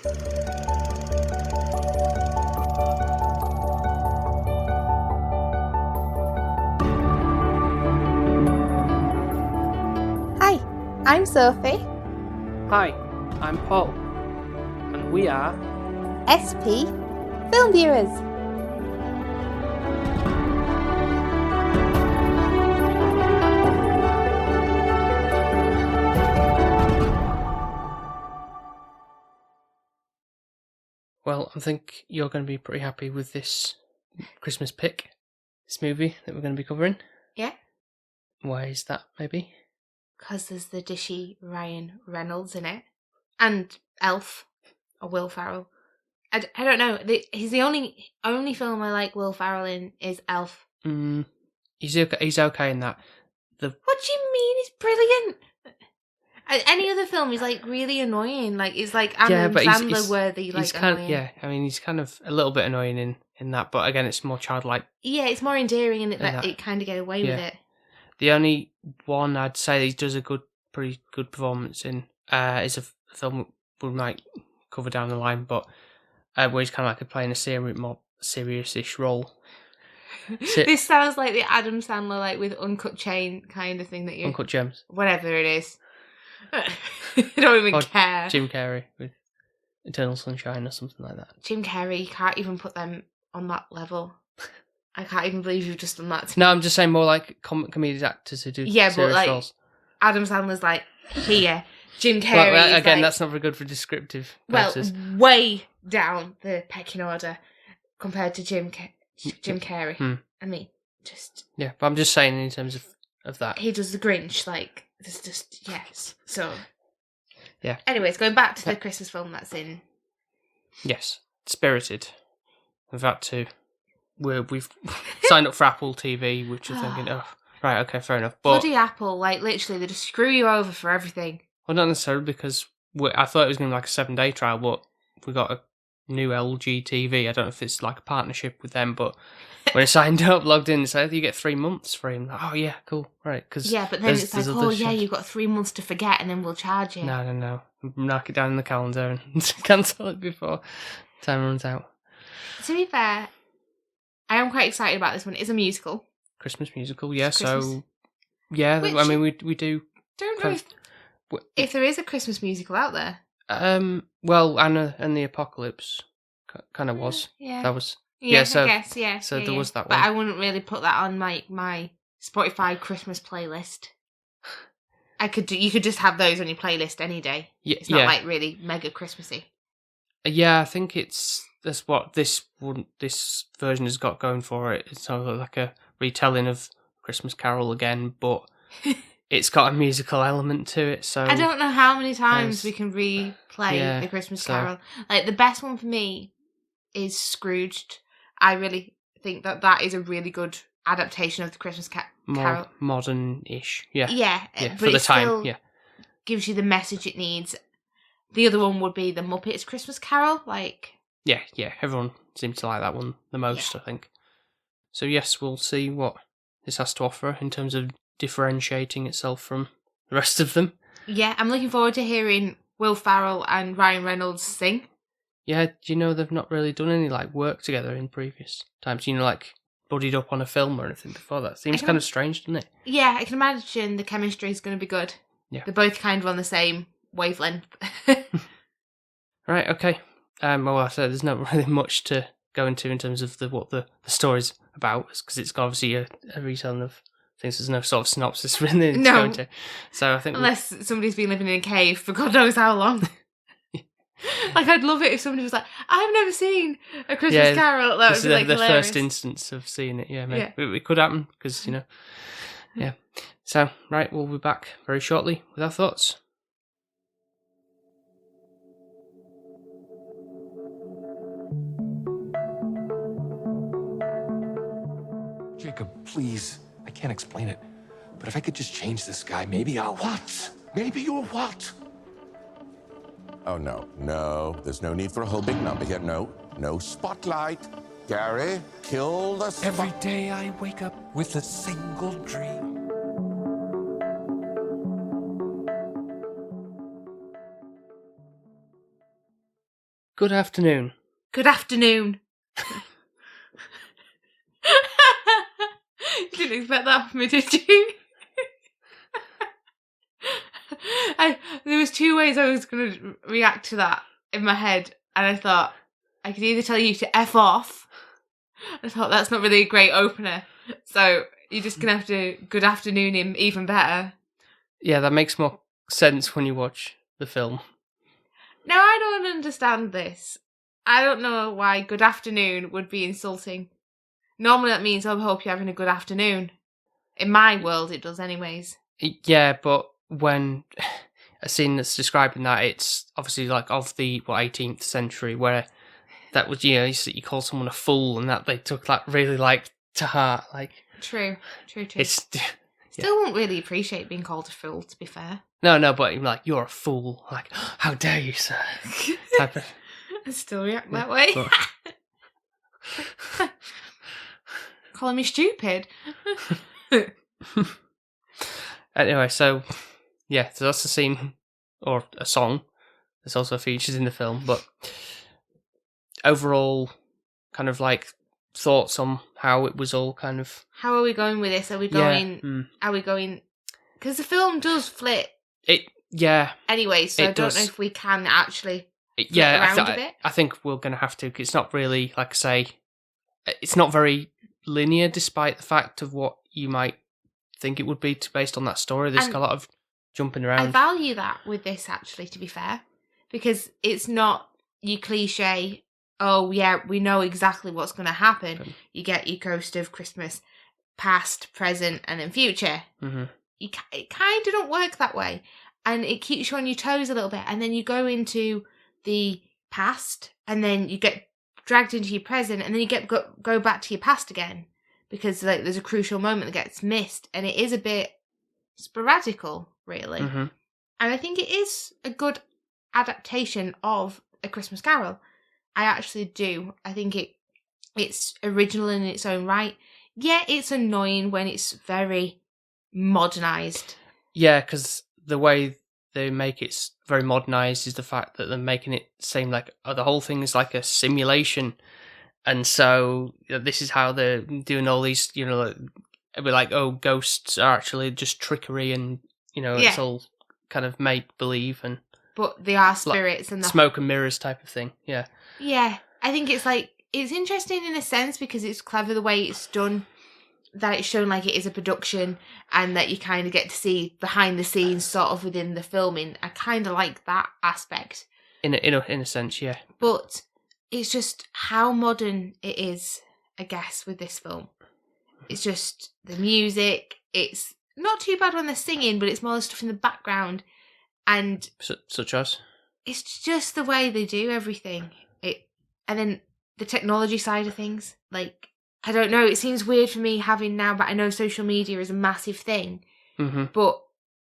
Hi, I'm Sophie. Hi, I'm Paul, and we are SP Film Viewers. Well, I think you're going to be pretty happy with this Christmas pick, this movie that we're going to be covering. Yeah, Why is that, maybe? because there's the dishy Ryan Reynolds in it, and Elf, or Will Ferrell. I don't know. He's the only film I like Will Ferrell in is Elf. He's okay in that. What do you mean? He's brilliant. Any other film is like really annoying. Like it's like Adam Sandler worthy. Like he's kind annoying. I mean, he's kind of a little bit annoying in that, but again, it's more childlike. Yeah, it's more endearing, and it kind of get away with it. The only one I'd say he does a pretty good performance in is a film we might cover down the line, but where he's kind of like playing a more serious-ish role. This sounds like the Adam Sandler, like with Uncut Chain kind of thing that you... Uncut Gems. Whatever it is. I don't even care. Jim Carrey with Eternal Sunshine or something like that. Jim Carrey, you can't even put them on that level. I can't even believe you've just done that to me. No, I'm just saying more like comedic actors who do serious roles. Adam Sandler's like, here. Jim Carrey well, again, that's not very good for descriptive purposes. Well, way down the pecking order compared to Jim Carrey. I mean, just... Yeah, but I'm just saying in terms of that. He does the Grinch, like, there's just, yes. So... Yeah. Anyways, going back to the Christmas film that's in... Yes, Spirited. We've signed up for Apple TV, which you're thinking, oh, right, okay, fair enough. But bloody Apple, like, literally, they just screw you over for everything. Well, not necessarily, because I thought it was going to be like a 7-day trial, but we got a new LG TV. I don't know if it's like a partnership with them, but when I signed up, logged in, and said, you get 3 months free. I'm like, oh, yeah, cool, right. Yeah, but then it's like, oh, yeah, you've got 3 months to forget, and then we'll charge you. No. Knock it down in the calendar and cancel it before time runs out. To be fair, I am quite excited about this one. It's a musical. Christmas musical, yeah, so... Yeah, I mean, we do... Don't know if there is a Christmas musical out there. Well, Anna and the Apocalypse kind of was. Yeah. That was... Yeah, so, I guess, yeah. So there was that one. But I wouldn't really put that on my Spotify Christmas playlist. You could just have those on your playlist any day. Yeah, it's not like really mega Christmassy. Yeah, I think that's what this version has got going for it. It's sort of like a retelling of Christmas Carol again, but it's got a musical element to it. So I don't know how many times we can replay the Christmas Carol. Like the best one for me is Scrooged. I really think that is a really good adaptation of the Christmas Carol. More modern-ish, yeah. Yeah, but for the time, still gives you the message it needs. The other one would be the Muppets Christmas Carol, like... Yeah, everyone seems to like that one the most, I think. So yes, we'll see what this has to offer in terms of differentiating itself from the rest of them. Yeah, I'm looking forward to hearing Will Ferrell and Ryan Reynolds sing. Yeah, do you know they've not really done any like work together in previous times? You know, like buddied up on a film or anything before that. Seems kind of strange, doesn't it? Yeah, I can imagine the chemistry is going to be good. Yeah. They're both kind of on the same wavelength. Right, okay. Well, I said there's not really much to go into in terms of what the story's about, because it's obviously a retelling of things. There's no sort of synopsis really to go into. So I think unless somebody's been living in a cave for God knows how long. Like, I'd love it if somebody was like, I've never seen a Christmas Carol. That would be like the hilarious. first instance of seeing it. Yeah, maybe. It could happen because, you know. Yeah. So, right, we'll be back very shortly with our thoughts. Jacob, please. I can't explain it. But if I could just change this guy, maybe I'll... What? Maybe you'll what? Oh, no. There's no need for a whole big number here. No spotlight. Gary, kill the... Every day I wake up with a single dream. Good afternoon. Good afternoon. You didn't expect that from me, did you? There was two ways I was going to react to that in my head, and I thought I could either tell you to F off. I thought that's not really a great opener, so you're just going to have to good afternoon him even better. Yeah, that makes more sense when you watch the film. Now, I don't understand this. I don't know why good afternoon would be insulting. Normally that means I hope you're having a good afternoon. In my world, it does anyways. Yeah, but when a scene that's describing that, it's obviously like of the 18th century, where that was, you call someone a fool, and that they took that really like to heart. Like True. it's Still won't really appreciate being called a fool, to be fair. no, but like you're a fool. Like, how dare you, sir? Type of. I still react that way. But... Calling me stupid. Anyway, so that's a scene or a song that's also featured in the film, but overall kind of like thoughts on how it was all kind of... How are we going with this? Are we going... Are we going... Because the film does flip. Anyway, so I don't know if we can actually flip around a bit. I think we're going to have to, 'cause it's not really, like I say, it's not very linear, despite the fact of what you might think it would be based on that story. There's a lot of jumping around. I value that with this, actually, to be fair, because it's not your cliche, oh yeah, we know exactly what's going to happen. You get your coast of Christmas, past, present, and then future. Mm-hmm. It kind of don't work that way, and it keeps you on your toes a little bit, and then you go into the past, and then you get dragged into your present, and then you get go back to your past again, because like there's a crucial moment that gets missed, and it is a bit sporadical, really. Mm-hmm. And I think it is a good adaptation of A Christmas Carol. I actually do. I think it's original in its own right. Yeah, it's annoying when it's very modernised. Yeah, because the way they make it very modernised is the fact that they're making it seem like the whole thing is like a simulation. And so this is how they're doing all these, it'd be like, oh, ghosts are actually just trickery and, it's all kind of make-believe. But they are spirits. Like and smoke and mirrors type of thing, yeah. Yeah, I think it's interesting in a sense because it's clever the way it's done, that it's shown like it is a production and that you kind of get to see behind the scenes sort of within the filming. I kind of like that aspect. In a sense, yeah. But it's just how modern it is, I guess, with this film. It's just the music. It's not too bad when they're singing, but it's more the stuff in the background. And such as? It's just the way they do everything. And then the technology side of things. Like, I don't know, it seems weird for me having now, but I know social media is a massive thing. Mm-hmm. But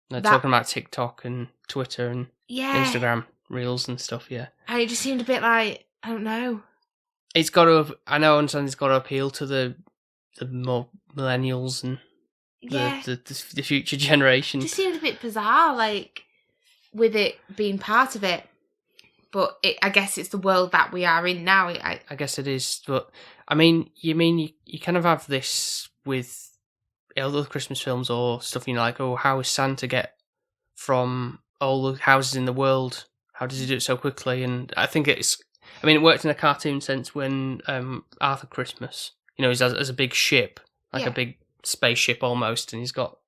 they're talking about TikTok and Twitter and Instagram Reels and stuff, yeah. And it just seemed a bit like, I don't know. It's got to, I understand it's got to appeal to the more millennials and the future generation. It just seemed a bit bizarre, like, with it being part of it. But I guess it's the world that we are in now. I guess it is. But, I mean you kind of have this with other Christmas films or stuff, like, oh, how does Santa get from all the houses in the world? How does he do it so quickly? And I think it worked in a cartoon sense when Arthur Christmas, he's as a big ship, like a big spaceship almost, and he's got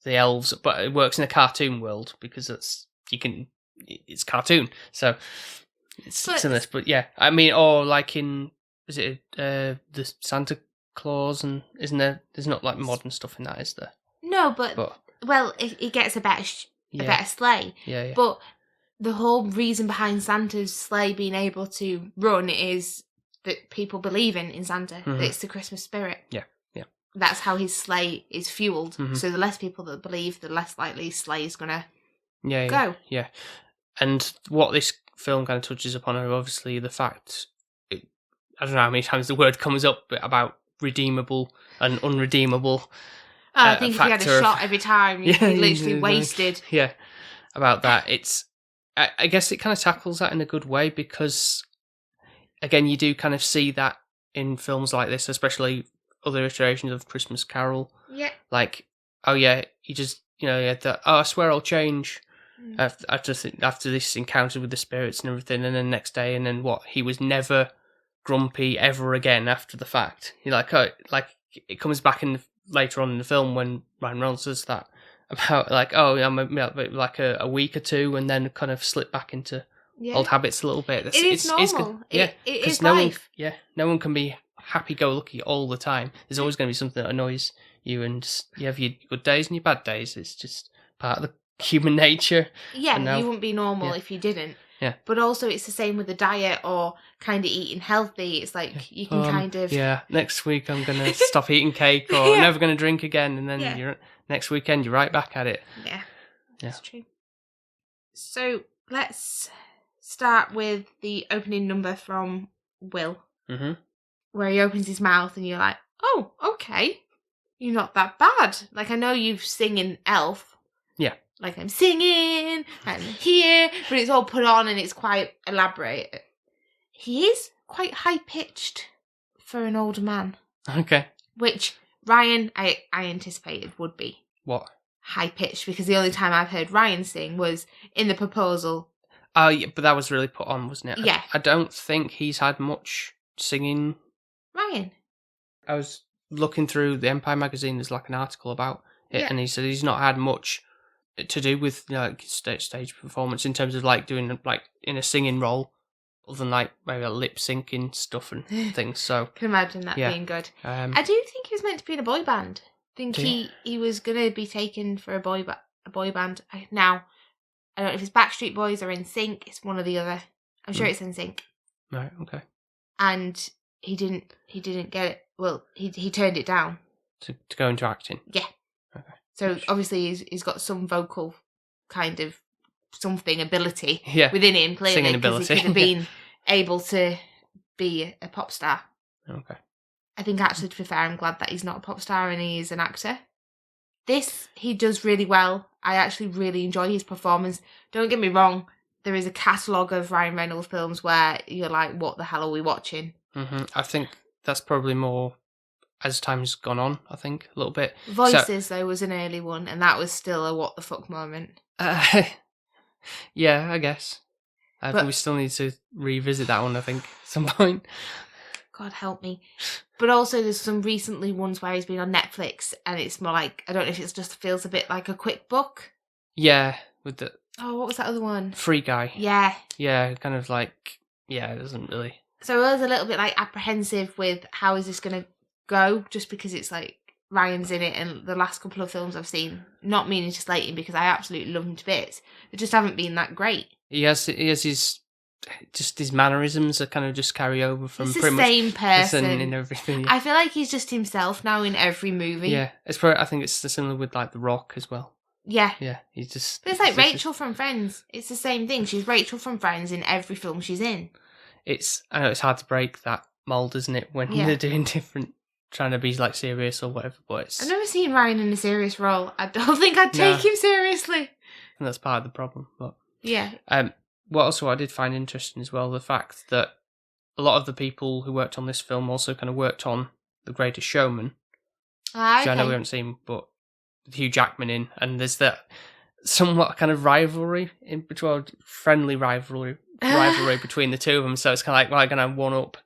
the elves. But it works in a cartoon world because it's cartoon, so it's similar. But yeah, or like in the Santa Claus, and isn't there's not like modern stuff in that, is there? No, but well, it gets a better sleigh. Yeah. But the whole reason behind Santa's sleigh being able to run is that people believe in Santa. Mm-hmm. It's the Christmas spirit. Yeah. That's how his sleigh is fueled. Mm-hmm. So the less people that believe, the less likely his sleigh is gonna go. Yeah. And what this film kind of touches upon are obviously the fact, I don't know how many times the word comes up about redeemable and unredeemable. I think if you had a shot every time, you'd be literally wasted. Yeah, about that. I guess it kind of tackles that in a good way because again, you do kind of see that in films like this, especially other iterations of Christmas Carol. Yeah. Like, oh yeah, you just, you know, you had that, oh, I swear I'll change after this encounter with the spirits and everything, and then next day, and then what? He was never grumpy ever again after the fact. You're like, oh, like it comes back in later on in the film when Ryan Reynolds does that about like, oh, I'm like a week or two, and then kind of slip back into old habits a little bit. It is normal. Yeah, it is no life. no one can be happy-go-lucky all the time. There's always going to be something that annoys you, and you have your good days and your bad days. It's just part of the human nature. Yeah, you wouldn't be normal if you didn't. Yeah. But also it's the same with the diet or kind of eating healthy. It's like you can kind of... Yeah, next week I'm going to stop eating cake or never going to drink again, and then next weekend you're right back at it. Yeah, that's true. So let's start with the opening number from Will. Mm-hmm. Where he opens his mouth and you're like, oh, okay. You're not that bad. Like, I know you've singing Elf. Yeah. Like, I'm singing, I'm here, but it's all put on and it's quite elaborate. He is quite high-pitched for an older man. Okay. Which Ryan, I anticipated would be. What? High-pitched, because the only time I've heard Ryan sing was in The Proposal. Oh, yeah, but that was really put on, wasn't it? Yeah. I don't think he's had much singing. Ryan. I was looking through the Empire magazine, there's like an article about it, and he said he's not had much to do with, you know, like stage performance in terms of like doing like in a singing role, other than like maybe lip syncing stuff and things. So can imagine that being good. I do think he was meant to be in a boy band. I think he was gonna be taken for a boy band. Now I don't know if it's Backstreet Boys or NSYNC. It's one or the other. I'm sure it's NSYNC. Right. Okay. And he didn't get it. Well, he turned it down to go into acting. Yeah. Okay. So obviously he's got some vocal kind of something ability within him, clearly, singing because ability. he could have been able to be a pop star. Okay. I think actually, to be fair, I'm glad that he's not a pop star and he is an actor. This he does really well. I actually really enjoy his performance. Don't get me wrong, there is a catalogue of Ryan Reynolds films where you're like, what the hell are we watching? Mm-hmm. I think that's probably more as time's gone on, I think, a little bit. Voices, though, was an early one, and that was still a what the fuck moment. Yeah, I guess. But we still need to revisit that one, I think, at some point. God help me. But also there's some recently ones where he's been on Netflix, and it's more like, I don't know if it just feels a bit like a quick book. Yeah, with the... Oh, what was that other one? Free Guy. Yeah. Yeah, kind of like... Yeah, it doesn't really... So I was a little bit like apprehensive with how is this going to go, just because it's like Ryan's in it, and the last couple of films I've seen, not meaning to slate him because I absolutely love him to bits, they just haven't been that great. He has his mannerisms that kind of just carry over from it's the pretty same much person in everything. Yeah. I feel like he's just himself now in every movie. Yeah, it's probably, I think it's similar with like The Rock as well. Yeah. Yeah, he's just... But it's like Rachel from Friends. It's the same thing. She's Rachel from Friends in every film she's in. I know it's hard to break that mould, isn't it, when they're doing different, trying to be like serious or whatever, but it's... I've never seen Ryan in a serious role. I don't think I'd take him seriously. And that's part of the problem, but... Yeah. What I did find interesting as well, the fact that a lot of the people who worked on this film also kind of worked on The Greatest Showman. Okay. I know we haven't seen, but with Hugh Jackman in, and there's that somewhat kind of rivalry in between, friendly rivalry between the two of them. So it's kind of like, well, I'm gonna one up,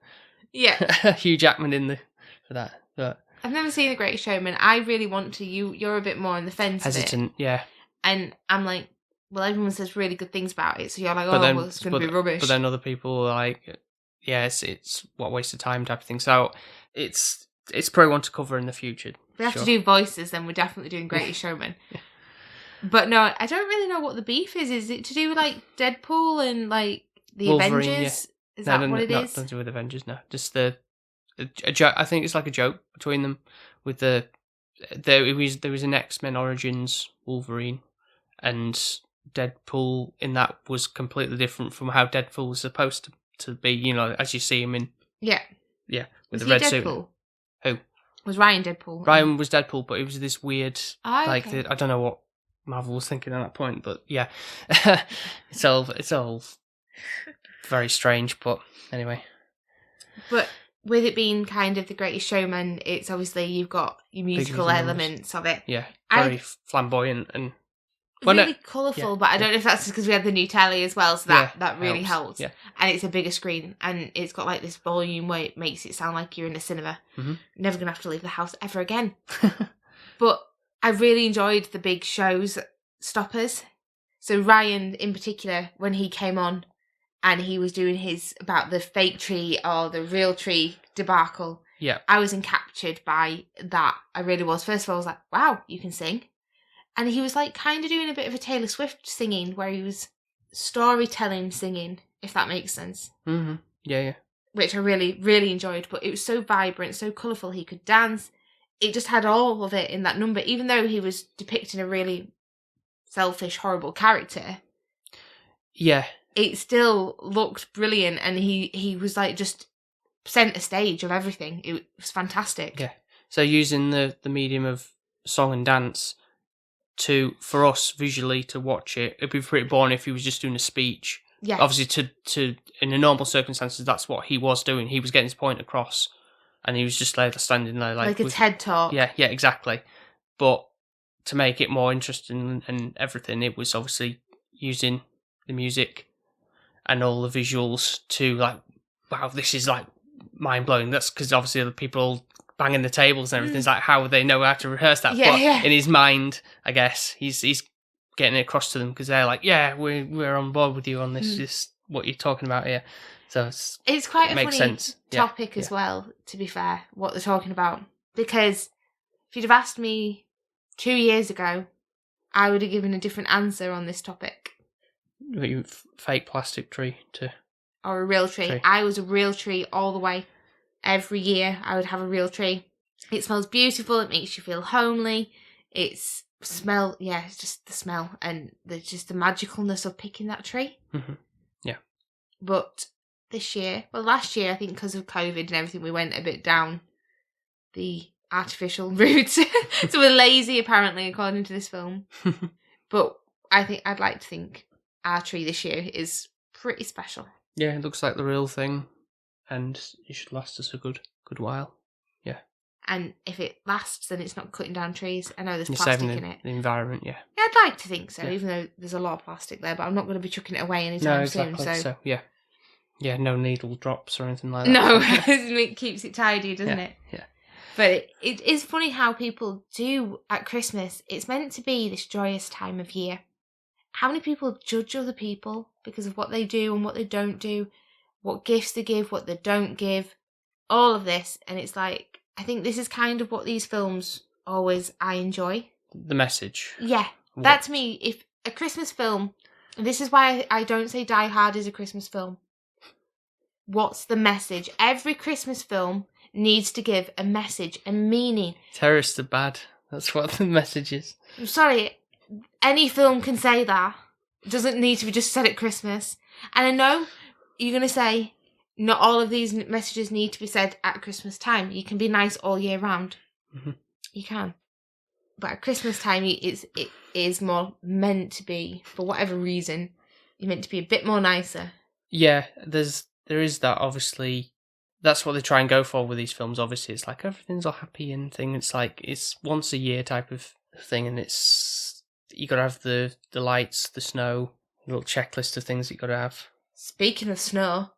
Hugh Jackman for that. But I've never seen The Great Showman. I really want to. You're a bit more on the fence. Hesitant, yeah. And I'm like, well, everyone says really good things about it, so you're like, well, it's gonna be rubbish. But then other people are like, yeah, it's what a waste of time type of thing. So it's probably one to cover in the future. We have to do voices, then we're definitely doing Greatest Showman. But no, I don't really know what the beef is. Is it to do with like Deadpool and like the Wolverine, Avengers? Is that what it is? Nothing to do with Avengers, no. Just a joke. I think it's like a joke between them. With there was an X-Men Origins Wolverine, and Deadpool in that was completely different from how Deadpool was supposed to be. You know, as you see him in with was the he red Deadpool? suit. Who? Was Ryan Deadpool? Ryan was Deadpool, but it was this weird, I don't know what Marvel was thinking at that point, but yeah, it's all very strange. But anyway, But with it being kind of The Greatest Showman, it's obviously you've got your musical music numbers. elements of it. Yeah, I- very flamboyant and Really colourful, but I don't know if that's because we had the new telly as well, so that really helps. Yeah. And it's a bigger screen, and it's got like this volume where it makes it sound like you're in a cinema. Mm-hmm. Never gonna have to leave the house ever again. But I really enjoyed the big shows stoppers. So Ryan, in particular, when he came on and he was doing his about the fake tree or the real tree debacle, Yeah. I was encaptured by that. I really was. First of all, I was like, wow, you can sing. And he was like kind of doing a bit of a Taylor Swift singing where he was storytelling singing, if that makes sense. Mm-hmm. Yeah. Which I really, really enjoyed. But it was so vibrant, so colourful. He could dance. It just had all of it in that number, even though he was depicting a really selfish, horrible character. Yeah. It still looked brilliant, and he was like just centre stage of everything. It was fantastic. Yeah. So using the medium of song and dance for us visually to watch it, it'd be pretty boring if he was just doing a speech. Yeah. Obviously, to in the normal circumstances, that's what he was doing. He was getting his point across, and he was just there standing there like a with, TED talk. Yeah, exactly. But to make it more interesting and everything, it was obviously using the music and all the visuals to like, wow, this is like mind blowing. That's because obviously the people banging the tables and everything's like, how would they know how to rehearse that? Yeah, but yeah. in his mind, I guess he's getting it across to them because they're like, yeah, we're on board with you on this. This what you're talking about here. So it's quite a makes funny sense. topic as well. To be fair, what they're talking about, because if you'd have asked me 2 years ago, I would have given a different answer on this topic. You fake plastic tree to Or a real tree. I was a real tree all the way. Every year I would have a real tree. It smells beautiful. It makes you feel homely. It's just the smell and just the magicalness of picking that tree. Mm-hmm. Yeah. But last year, I think because of COVID and everything, we went a bit down the artificial route. So we're lazy, apparently, according to this film. But I'd like to think our tree this year is pretty special. Yeah, it looks like the real thing, and it should last us a good while. Yeah. And if it lasts, then it's not cutting down trees. I know there's You're plastic saving in it. the environment, yeah. Yeah, I'd like to think so, Yeah. even though there's a lot of plastic there, but I'm not going to be chucking it away anytime soon. So yeah. Yeah, no needle drops or anything like that. No, it keeps it tidy, doesn't it? Yeah. But it is funny how people do at Christmas. It's meant to be this joyous time of year. How many people judge other people because of what they do and what they don't do, what gifts they give, what they don't give, all of this. And it's like, I think this is kind of what these films I enjoy. The message. Yeah. That to me, if a Christmas film, and this is why I don't say Die Hard is a Christmas film. What's the message? Every Christmas film needs to give a message, a meaning. Terrorists are bad. That's what the message is. I'm sorry, any film can say that. It doesn't need to be just said at Christmas. And I know you're going to say not all of these messages need to be said at Christmas time. You can be nice all year round. Mm-hmm. You can. But at Christmas time, it is more meant to be, for whatever reason, you're meant to be a bit more nicer. Yeah, there is that, obviously. That's what they try and go for with these films, obviously. It's like everything's all happy and thing. It's like, it's once a year type of thing, and it's, you got to have the lights, the snow, a little checklist of things that you got to have. Speaking of snow,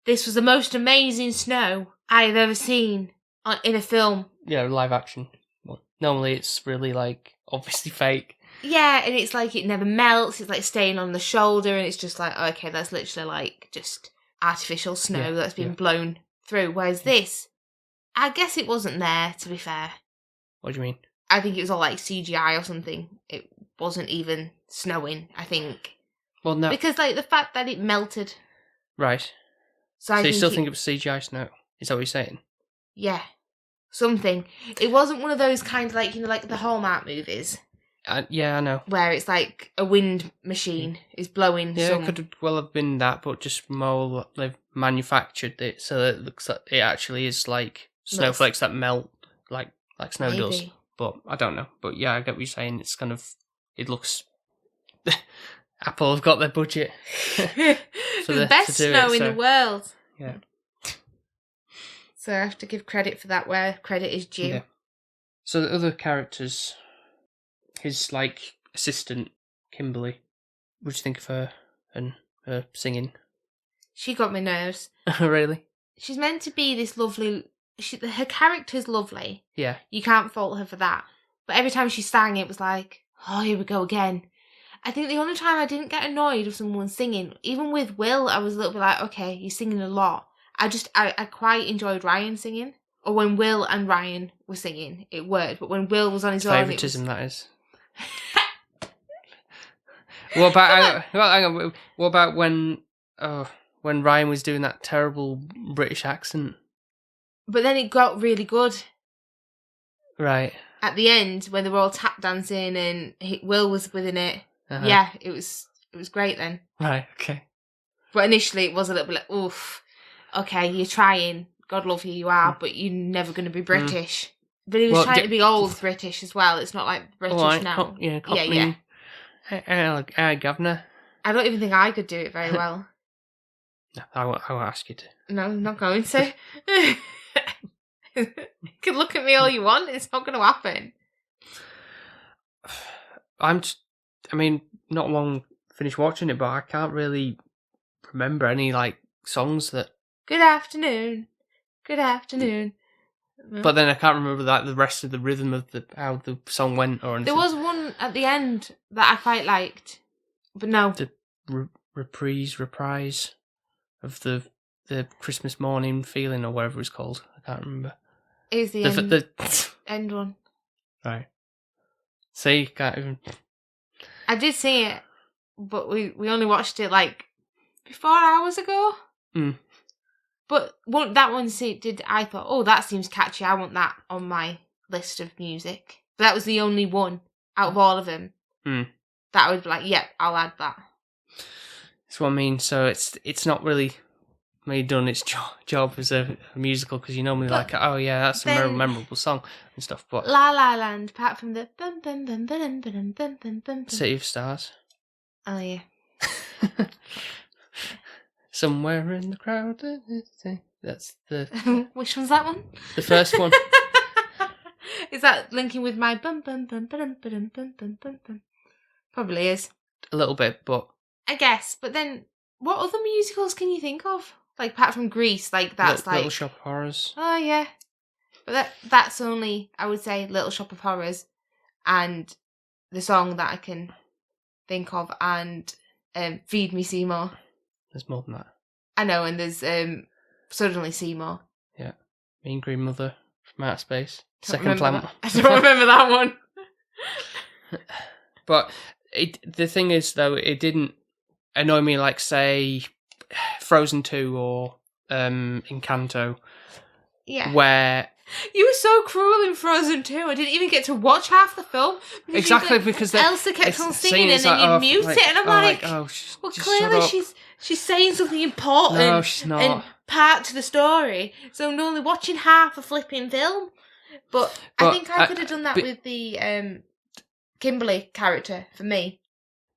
this was the most amazing snow I've ever seen in a film. Yeah, live action. Well, normally it's really, like, obviously fake. Yeah, and it's like it never melts. It's like staying on the shoulder, and it's just like, okay, that's literally like just artificial snow that's been blown through. Whereas this, I guess it wasn't there, to be fair. What do you mean? I think it was all like CGI or something. It wasn't even snowing, I think. Well, no. Because like the fact that it melted. Right. So you still think it was CGI snow? Is that what you're saying? Yeah. Something. It wasn't one of those kind of like, like the Hallmark movies. Yeah, I know. Where it's like a wind machine is blowing. Yeah, it could well have been that, but just more they've manufactured it so that it looks like it actually is like snowflakes that melt like snow does. But I don't know. But yeah, I get what you're saying. It's kind of, it looks. Apple have got their budget for the best snow in the world. Yeah. So I have to give credit for that where credit is due. Yeah. So the other characters, his like assistant Kimberly, what do you think of her and her singing? She got my nerves. Really? She's meant to be this lovely... her character's lovely. Yeah. You can't fault her for that. But every time she sang, it was like, oh, here we go again. I think the only time I didn't get annoyed with someone singing, even with Will, I was a little bit like, okay, you're singing a lot. I quite enjoyed Ryan singing. Or when Will and Ryan were singing, it worked. But when Will was on his own, Favoritism, that is. What about hang on, what about when Ryan was doing that terrible British accent? But then it got really good. Right. At the end, when they were all tap dancing and Will was within it, yeah, it was great then. Right, okay. But initially it was a little bit like, oof, okay, you're trying, God love you are, but you're never going to be British. But he was trying to be old British as well. It's not like British now. Yeah. Hey, governor. I don't even think I could do it very well. No, I won't ask you to. No, I'm not going to. You can look at me all you want. It's not going to happen. Not long finished watching it, but I can't really remember any like songs that. Good afternoon. Good afternoon. But then I can't remember like the rest of the rhythm of how the song went or anything. There was one at the end that I quite liked, but no. The reprise of the Christmas morning feeling or whatever it's called. I can't remember. It was the end. End one. Right. See, can't even. I did see it, but we only watched it like 4 hours ago. But that one I thought, oh, that seems catchy. I want that on my list of music. But that was the only one out of all of them that I would be like, yep, I'll add that. That's what I mean. So it's not really done its job as a musical because you normally like, oh yeah, that's a memorable song and stuff. But La La Land, apart from the bum bum bum bum bum bum bum bum. City of Stars. Oh yeah. Somewhere in the crowd. That's the. Which one's that one? The first one. Is that linking with my bum bum bum bum bum bum bum bum? Probably is. A little bit, but. I guess, but then what other musicals can you think of? Like apart from Grease, like that's like Little Shop of Horrors. Oh yeah, but that's only I would say Little Shop of Horrors, and the song that I can think of, and Feed Me Seymour. There's more than that. I know, and there's Suddenly Seymour. Yeah, Mean Green Mother from Outer Space. Second Planet. I don't remember that one. But the thing is, though, it didn't annoy me like, say, Frozen 2 or Encanto. Yeah. Where... You were so cruel in Frozen 2. I didn't even get to watch half the film. Because Elsa kept on singing and then you mute it, and I'm like, well, clearly she's saying something important. No, she's not. And part to the story. So I'm only watching half a flipping film. But I think I could have done that with the Kimberly character for me.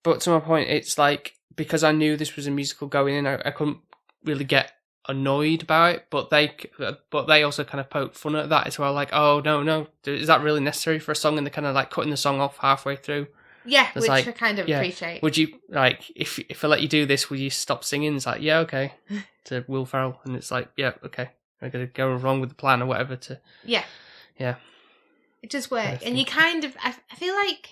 But to my point, it's like, because I knew this was a musical going in, I couldn't really get annoyed about it, but they also kind of poked fun at that as well, like, oh no, is that really necessary for a song? And they're kind of like cutting the song off halfway through. Yeah, it's which like, I kind of appreciate. Would you, like, if I let you do this, would you stop singing? It's like, yeah, okay, to Will Ferrell, and it's like, yeah, okay, I'm gonna go wrong with the plan or whatever to... Yeah. It does work, and you kind of, I feel like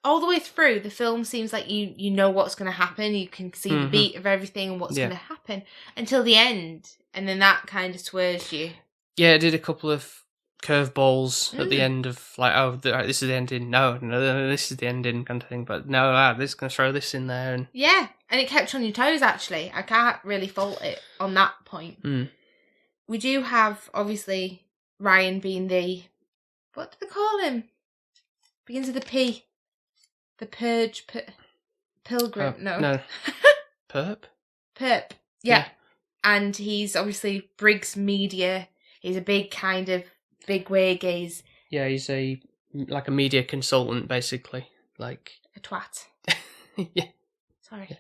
all the way through the film seems like you know what's going to happen. You can see the beat of everything and what's going to happen until the end, and then that kind of swerves you. Yeah, it did a couple of curveballs at the end of like, oh, this is the ending. No, this is the ending kind of thing. But no, this is going to throw this in there, and and it kept you on your toes. Actually, I can't really fault it on that point. We do have obviously Ryan being the, what do they call him? Begins with a P. The Purge, Pilgrim, no. Perp? Perp, yeah. And he's obviously Briggs Media. He's a big kind of bigwig. He's like a media consultant, basically. Like a twat. Yeah. Sorry. Yeah.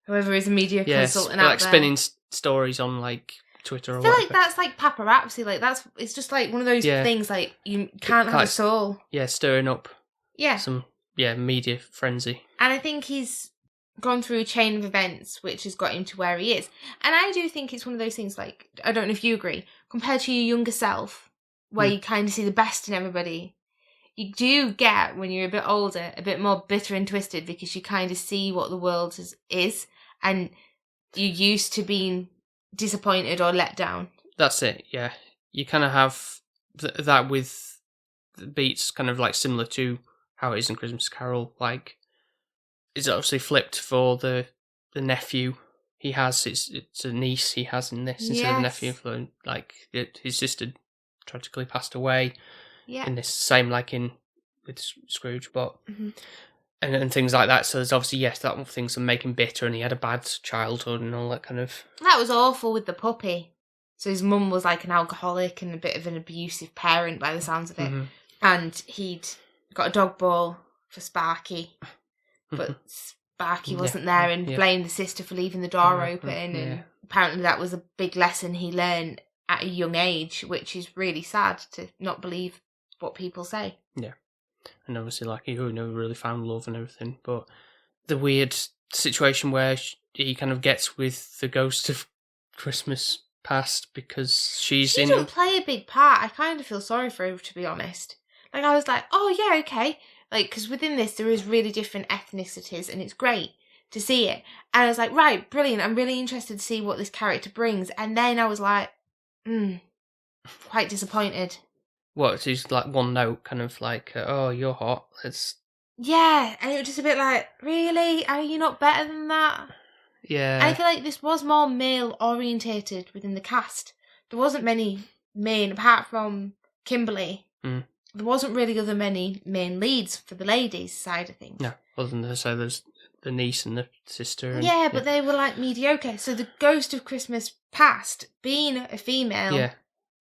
Whoever is a media consultant out like there. spinning stories on like Twitter or I feel whatever. like that's like paparazzi. Like it's just like one of those things. Like you can't have a soul. Yeah, stirring up. Yeah. Some media frenzy. And I think he's gone through a chain of events which has got him to where he is. And I do think it's one of those things. Like I don't know if you agree. Compared to your younger self, where you kind of see the best in everybody, you do get, when you're a bit older, a bit more bitter and twisted because you kind of see what the world is and you're used to being disappointed or let down. That's it, yeah. You kind of have that with the beats kind of like similar to how it is in Christmas Carol. Like, it's obviously flipped for the nephew he has. It's a niece he has in this instead of a nephew. For, like, his sister tragically passed away. Yeah. In this same with Scrooge, but and things like that. So there's obviously that things that make him bitter, and he had a bad childhood and all that kind of. That was awful with the puppy. So his mum was like an alcoholic and a bit of an abusive parent by the sounds of it, and he'd got a dog ball for Sparky, but Sparky wasn't there and blamed the sister for leaving the door open, and apparently that was a big lesson he learned at a young age, which is really sad to not believe what people say. Yeah. And obviously, like, he never really found love and everything, but the weird situation where he kind of gets with the ghost of Christmas past because she doesn't play a big part. I kind of feel sorry for her, to be honest. Like, I was like, oh yeah, okay. Like, because within this there is really different ethnicities, and it's great to see it. And I was like, right, brilliant. I'm really interested to see what this character brings. And then I was like, quite disappointed. What, she's like one note, kind of like, oh, you're hot. Yeah, and it was just a bit like, really? Are you not better than that? Yeah. And I feel like this was more male orientated within the cast. There wasn't many men, apart from Kimberly. There wasn't really many main leads for the ladies' side of things. No, other than there's the niece and the sister. And, but they were like mediocre. So the Ghost of Christmas Past, being a female,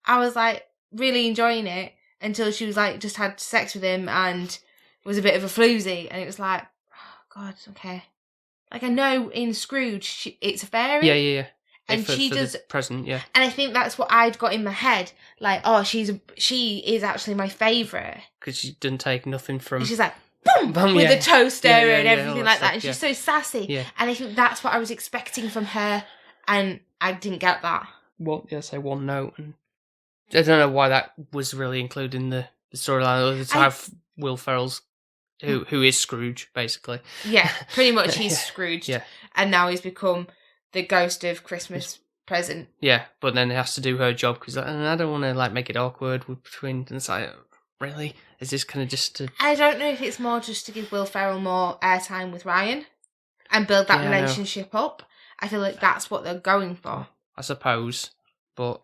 I was like, really enjoying it until she was like just had sex with him and was a bit of a floozy, and it was like, oh god, okay. Like, I know in Scrooge it's a fairy, yeah, and she does the present, and I think that's what I'd got in my head, like, oh, she is actually my favourite because she didn't take nothing from. And she's like, boom, with the toaster and everything like that, and stuff, she's so sassy, and I think that's what I was expecting from her, and I didn't get that. Say one note, and I don't know why that was really included in the storyline. To have Will Ferrell's, who is Scrooge, basically. Yeah, pretty much he's Scrooge. Yeah. And now he's become the Ghost of Christmas Present. Yeah, but then it has to do her job, because I don't want to like make it awkward between. And it's like, really? Is this kind of just to... I don't know if it's more just to give Will Ferrell more airtime with Ryan and build that relationship up. I feel like that's what they're going for. I suppose, but...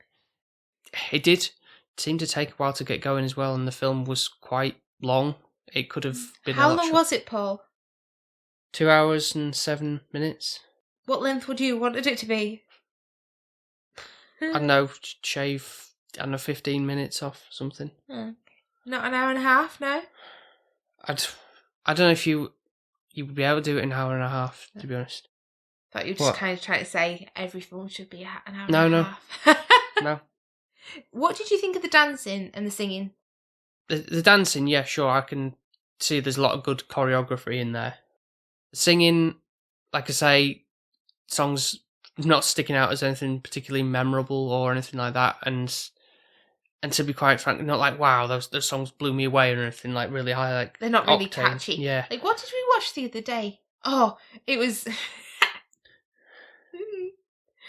It did seem to take a while to get going as well, and the film was quite long. It could have been How long was it, Paul? 2 hours and 7 minutes. What length would you wanted it to be? I don't know, shave, 15 minutes off something. Not an hour and a half, no? I don't know if you would be able to do it in an hour and a half, to be honest. I thought you were just kind of trying to say every film should be an hour and a half. No. What did you think of the dancing and the singing? The dancing, yeah, sure. I can see there's a lot of good choreography in there. Singing, like I say, songs not sticking out as anything particularly memorable or anything like that. And to be quite frank, not like, wow, those songs blew me away or anything like really high. Like, they're not really octane. catchy. Yeah. Like, what did we watch the other day? Oh, it was...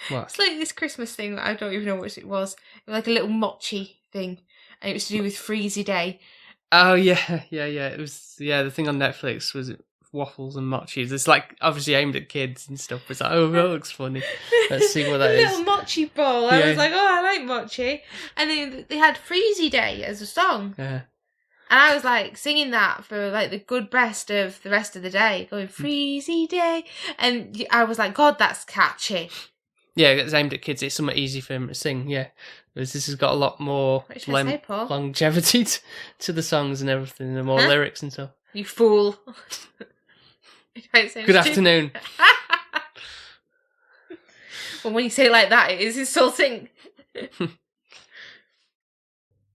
What? It's like this Christmas thing that I don't even know what it was. It was like a little mochi thing, and it was to do with Freezy Day. Oh yeah. It was the thing on Netflix was waffles and mochis. It's like obviously aimed at kids and stuff. It's like, oh, that looks funny. Let's see what that is. A little mochi bowl. I was like, oh, I like mochi, and then they had Freezy Day as a song. Yeah. And I was like singing that for like the good best of the rest of the day, going Freezy Day, and I was like, God, that's catchy. Yeah, it's aimed at kids. It's somewhat easy for him to sing, yeah. Whereas this has got a lot more longevity to the songs and everything, and more lyrics and stuff. You fool. Good afternoon. Well, when you say it like that, it is insulting.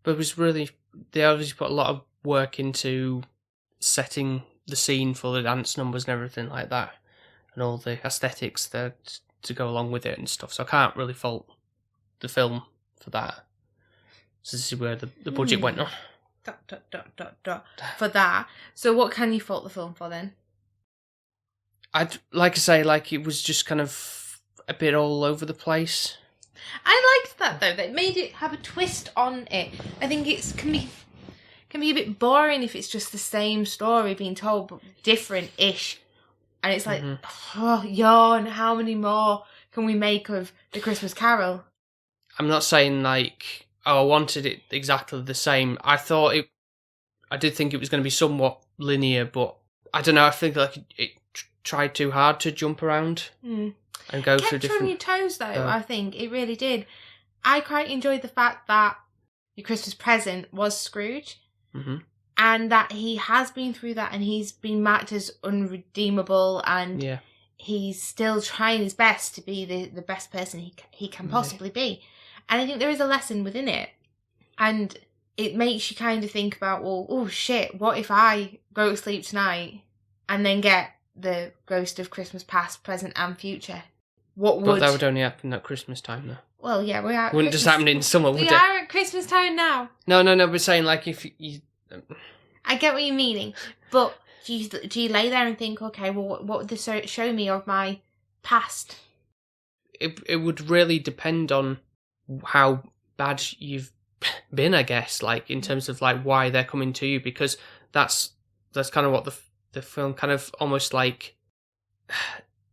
But it was really, they obviously put a lot of work into setting the scene for the dance numbers and everything like that, and all the aesthetics that to go along with it and stuff. So I can't really fault the film for that. So this is where the budget went on. For that. So what can you fault the film for then? I'd like to say, like, it was just kind of a bit all over the place. I liked that though. That made it have a twist on it. I think it can be a bit boring if it's just the same story being told but different-ish. And it's like, oh, yawn, how many more can we make of The Christmas Carol? I'm not saying, like, oh, I wanted it exactly the same. I did think it was going to be somewhat linear, but I don't know, I think like it tried too hard to jump around and go through different... on your toes, though, I think. It really did. I quite enjoyed the fact that your Christmas present was Scrooge, and that he has been through that, and he's been marked as unredeemable, and he's still trying his best to be the best person he can possibly be. And I think there is a lesson within it. And it makes you kind of think about, well, oh shit, what if I go to sleep tonight and then get the ghost of Christmas past, present and future? What would... But that would only happen at Christmas time, though. Well, yeah, we are... Wouldn't just happen in summer, would it? We are at Christmas time now. No, we're saying, like, if you... I get what you're meaning. But do you lay there and think, okay, well, what would this show me of my past? It would really depend on how bad you've been, I guess, like, in terms of, like, why they're coming to you, because that's kind of what the film kind of almost, like,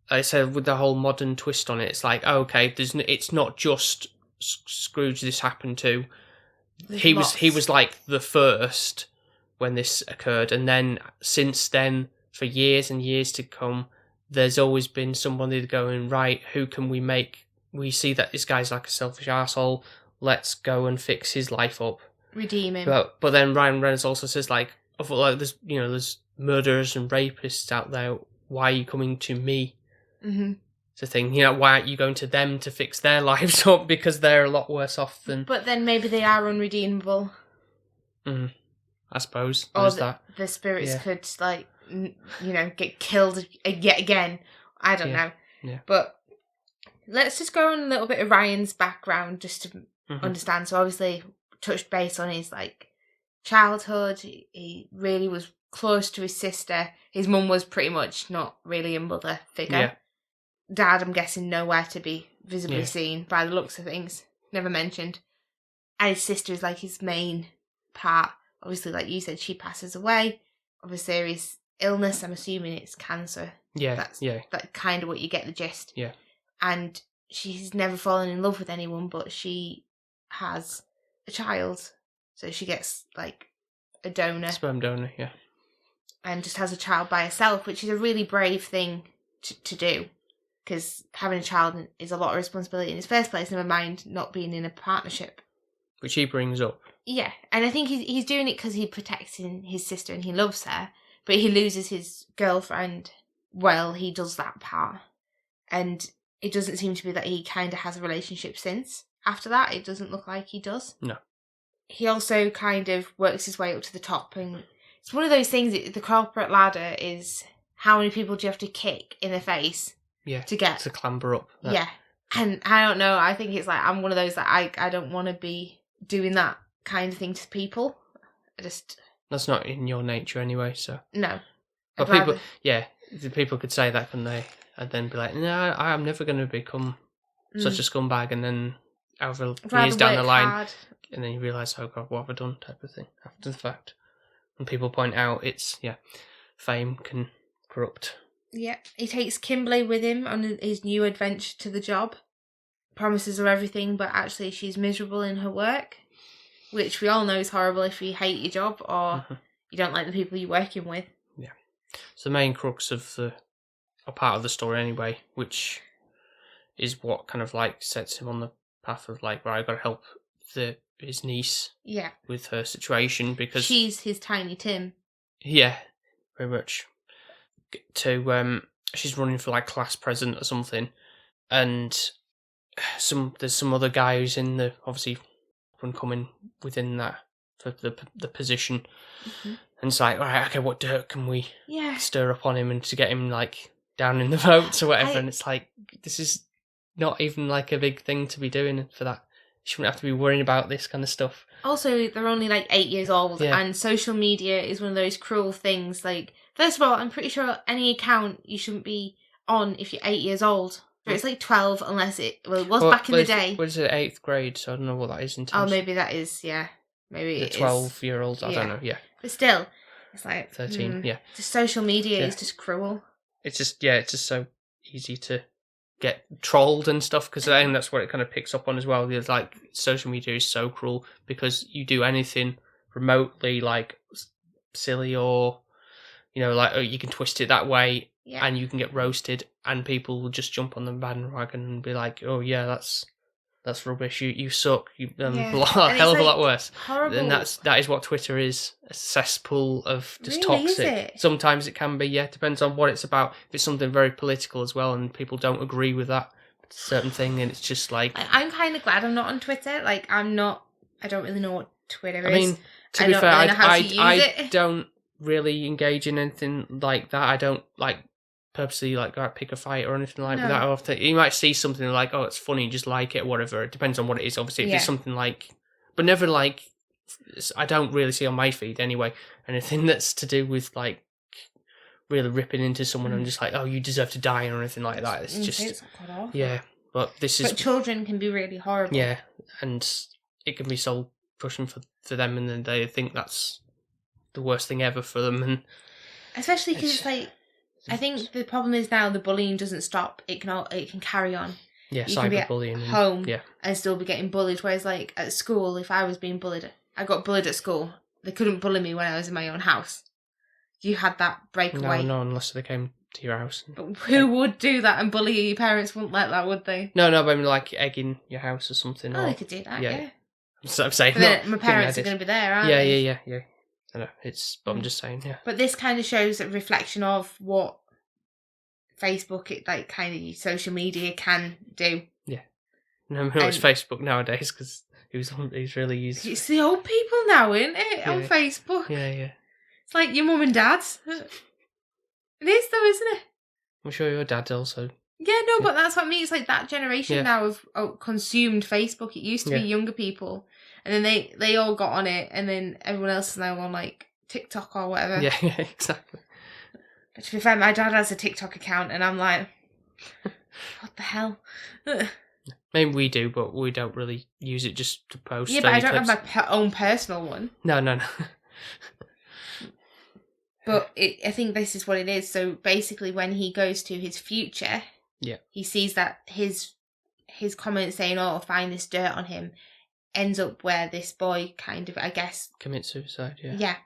I said, with the whole modern twist on it, it's like, oh, okay, it's not just Scrooge this happened to. He was like the first when this occurred, and then since then, for years and years to come, there's always been somebody going, right, who can we make? We see that this guy's like a selfish asshole. Let's go and fix his life up, Redeem him. But then Ryan Reynolds also says, like, there's murderers and rapists out there. Why are you coming to me? It's a thing. Why aren't you going to them to fix their lives up, because they're a lot worse off than... But then maybe they are unredeemable. I suppose. Or that. The spirits could, like, get killed yet again. I don't know. Yeah. But let's just go on a little bit of Ryan's background just to understand. So obviously touched base on his, like, childhood. He really was close to his sister. His mum was pretty much not really a mother figure. Yeah. Dad, I'm guessing, nowhere to be visibly seen by the looks of things. Never mentioned. And his sister is like his main part. Obviously, like you said, she passes away of a serious illness. I'm assuming it's cancer. Yeah, That's kind of what you get the gist. Yeah. And she's never fallen in love with anyone, but she has a child. So she gets, like, a donor. Sperm donor, yeah. And just has a child by herself, which is a really brave thing to do. Because having a child is a lot of responsibility in his first place, never mind not being in a partnership. Which he brings up. Yeah, and I think he's doing it because he's protecting his sister and he loves her, but he loses his girlfriend while he does that part. And it doesn't seem to be that he kind of has a relationship since. After that, it doesn't look like he does. No. He also kind of works his way up to the top, and it's one of those things, the corporate ladder is how many people do you have to kick in the face to clamber up. Yeah. And I don't know, I think it's like, I'm one of those that I don't want to be doing that kind of thing to people. That's not in your nature anyway, so... No. But people could say that, couldn't they? And then be like, no, I'm never going to become such a scumbag, and then over years down the line, and then you realise, oh God, what have I done, type of thing, after the fact. And people point out fame can corrupt. Yeah, he takes Kimberly with him on his new adventure to the job. Promises her everything, but actually she's miserable in her work, which we all know is horrible if you hate your job or you don't like the people you're working with. Yeah. It's the main crux of a part of the story anyway, which is what kind of like sets him on the path of like, right, I've got to help his niece with her situation, because she's his Tiny Tim. Yeah, very much. She's running for like class president or something, and there's some other guy who's in the obviously one coming within that for the position, and it's like, all right, okay, what dirt can we stir up on him and to get him like down in the votes or whatever? And it's like, this is not even like a big thing to be doing for that. You shouldn't have to be worrying about this kind of stuff. Also, they're only like 8 years old, and social media is one of those cruel things. Like, first of all, I'm pretty sure any account you shouldn't be on if you're 8 years old. It's like 12 unless it was back in the day. What is it, 8th grade? So I don't know what that is in terms. Oh, maybe that is, yeah. Maybe the 12-year-olds. I don't know. Yeah, but still, it's like 13. Yeah, the social media is just cruel. It's just so easy to get trolled and stuff, because I think that's what it kind of picks up on as well. It's like social media is so cruel because you do anything remotely like silly or like you can twist it that way and you can get roasted, and people will just jump on the bandwagon and be like, oh yeah, that's rubbish, you suck, a hell of a lot worse. Horrible. And that is what Twitter is, a cesspool of just really, toxic. Is it? Sometimes it can be, depends on what it's about. If it's something very political as well and people don't agree with that certain thing, and it's just like, I'm kind of glad I'm not on Twitter. Like, I don't really know what Twitter is. I mean, to be fair, I don't really engage in anything like that. I don't like purposely like go out pick a fight or anything like that. Often you might see something like, oh, it's funny, just like it or whatever. It depends on what it is. Obviously, if it's something like, but never like, I don't really see on my feed anyway anything that's to do with like really ripping into someone and just like, oh, you deserve to die or anything like that. It's just but children can be really horrible. Yeah, and it can be soul crushing for them, and then they think that's the worst thing ever for them, and especially because it's like, I think the problem is now the bullying doesn't stop. It can carry on. Yeah, you cyberbullying. At home and still be getting bullied. Whereas like at school, if I was being bullied, I got bullied at school. They couldn't bully me when I was in my own house. You had that breakaway. No, unless they came to your house. But who would do that and bully you? Your parents wouldn't let that, would they? No, but I mean like egging your house or something. Oh, they could do that, yeah. So I'm saying, my parents are going to be there, aren't they? Yeah. I know, but I'm just saying, But this kind of shows a reflection of what Facebook, social media can do. Yeah. No, it's Facebook nowadays because he's really used. It's the old people now, isn't it, on Facebook? Yeah. It's like your mum and dad's. It is though, isn't it? I'm sure your dad's also. Yeah, no, but that's what I mean. It's like that generation now of consumed Facebook. It used to be younger people. And then they all got on it, and then everyone else is now on like TikTok or whatever. Yeah, exactly. But to be fair, my dad has a TikTok account, and I'm like, what the hell? Maybe we do, but we don't really use it just to post. Yeah, but I don't have my own personal one. No. But I think this is what it is. So basically, when he goes to his future, he sees that his comment saying, "Oh, find this dirt on him," ends up where this boy kind of, I guess, commits suicide. Yeah.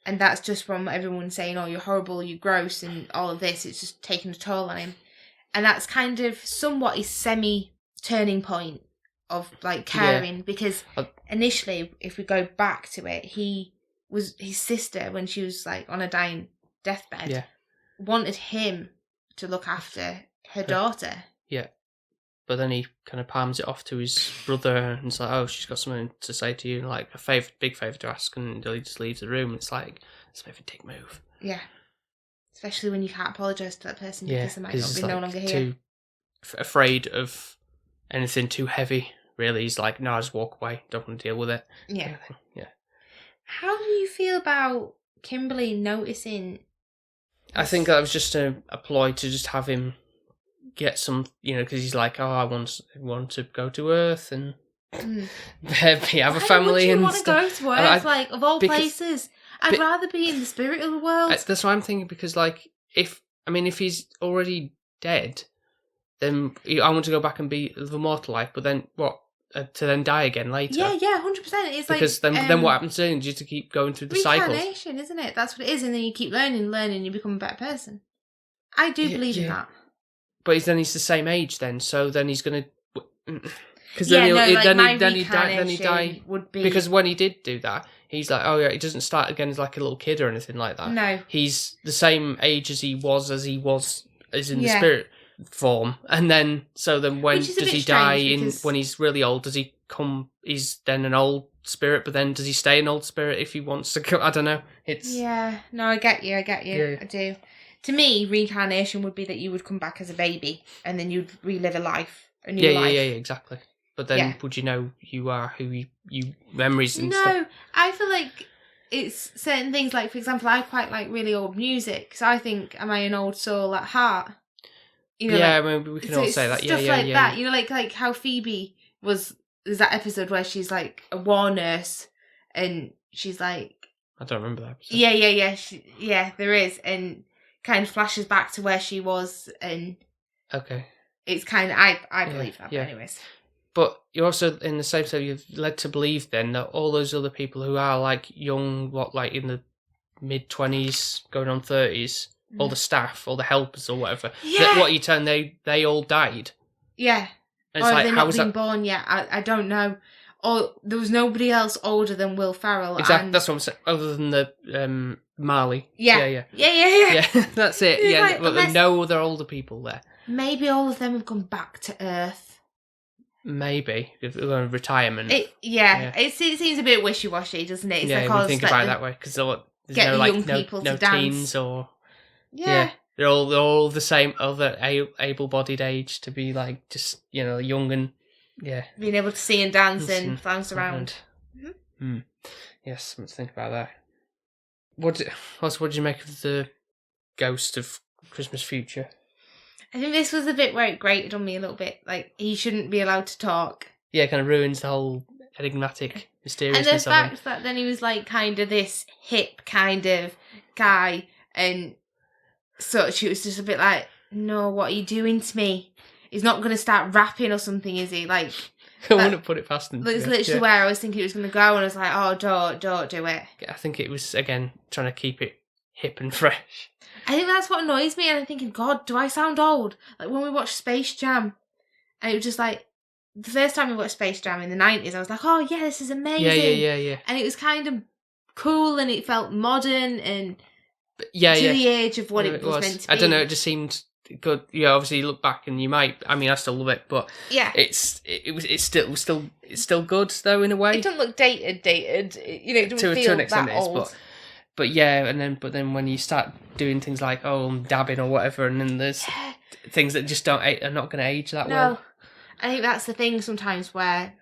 And that's just from everyone saying, "Oh, you're horrible, you're gross," and all of this. It's just taking a toll on him, and that's kind of somewhat his semi-turning point of like caring, because initially, if we go back to it, his sister, when she was like on a dying deathbed, wanted him to look after her daughter. Yeah. But then he kind of palms it off to his brother and it's like, oh, she's got something to say to you, like a big favour to ask, and he just leaves the room. It's like, it's a bit of a dick move. Yeah. Especially when you can't apologise to that person because they might not be no longer here. Too afraid of anything too heavy, really. He's like, no, I just walk away, don't want to deal with it. Yeah. Kind of thing. Yeah. How do you feel about Kimberly noticing? I think that was just a ploy to just have him get some, because he's like, oh, I want to go to Earth and have a family and stuff. Why would you want to go to Earth, of all places? I'd rather be in the spirit of the world. That's what I'm thinking, because, if he's already dead, then I want to go back and be the mortal life, but then what? To then die again later. Yeah, 100%. It's because then what happens to him? Just to keep going through the cycles. Reincarnation, isn't it? That's what it is, and then you keep learning, and you become a better person. I do believe in that. But he's the same age then, so then he's gonna. Because then he die would be, because when he did do that, he's like, oh yeah, he doesn't start again as like a little kid or anything like that. No, he's the same age as he was in the spirit. form, and then when Which is a does bit he die? strange because- When he's really old, does he come? He's then an old spirit, but then does he stay an old spirit if he wants to go? I don't know. It's Yeah, no, I get you, Yeah. I do. To me, reincarnation would be that you would come back as a baby and then you'd relive a new life. yeah, exactly. But then would you know you are who you memories and stuff? No, I feel like it's certain things, like, for example, I quite like really old music, so I think, am I an old soul at heart? You know, yeah, like, I mean, we can so all it's say that. Stuff Yeah, like yeah, that. You know, like how Phoebe there's that episode where she's like a war nurse and she's like... I don't remember that episode. Yeah, there is, and kind of flashes back to where she was, and Okay. it's kind of, I believe that, yeah. but anyways. But you're also, in the same way, you've led to believe then that all those other people who are like young, like in the mid-20s, going on 30s, all the staff, all the helpers or whatever, Yeah. what you turn, they all died. Yeah. And Or it's have like, they how not was been that? born yet? I don't know. Or there was nobody else older than Will Ferrell. Exactly, and... that's what I'm saying. Other than the Marley. Yeah. Yeah. Yeah. That's it. It's Yeah, like, but there are unless- no other older people there. Maybe all of them have gone back to Earth. Maybe if we're going retirement. It seems a bit wishy-washy, doesn't it? It's yeah, like, if you oh, think about it that way, because there's get no the like young people no to dance. teens or Yeah. they're all the same other able-bodied age to be like just young and Being able to see and dance Listen, and bounce around. Yes, something to think about that. What did you make of the ghost of Christmas Future? I think this was the bit where it grated on me a little bit. Like, he shouldn't be allowed to talk. Yeah, it kind of ruins the whole enigmatic And the mysteriousness of him. fact that then he was like kind of this hip kind of guy, and such, it was just a bit like, no, what are you doing to me? He's not going to start rapping or something, is he? Like, I wouldn't put it past him. that's literally where I was thinking it was going to go, and I was like, oh, don't do it. I think it was, again, trying to keep it hip and fresh. I think that's what annoys me, and I'm thinking, God, do I sound old? Like when we watched Space Jam, and it was just like, the first time we watched Space Jam in the 90s, I was like, oh yeah, this is amazing. Yeah. And it was kind of cool, and it felt modern, and But to the age of what it was meant to be. I don't know, it just seemed good. Yeah, obviously you look back and you might, I mean, I still love it, but Yeah. it's still good though in a way. It doesn't look dated. It doesn't To feel an extent that it is, old. but yeah, but then when you start doing things like I'm dabbing or whatever, and then there's things that just are not going to age that well. No, I think that's the thing sometimes where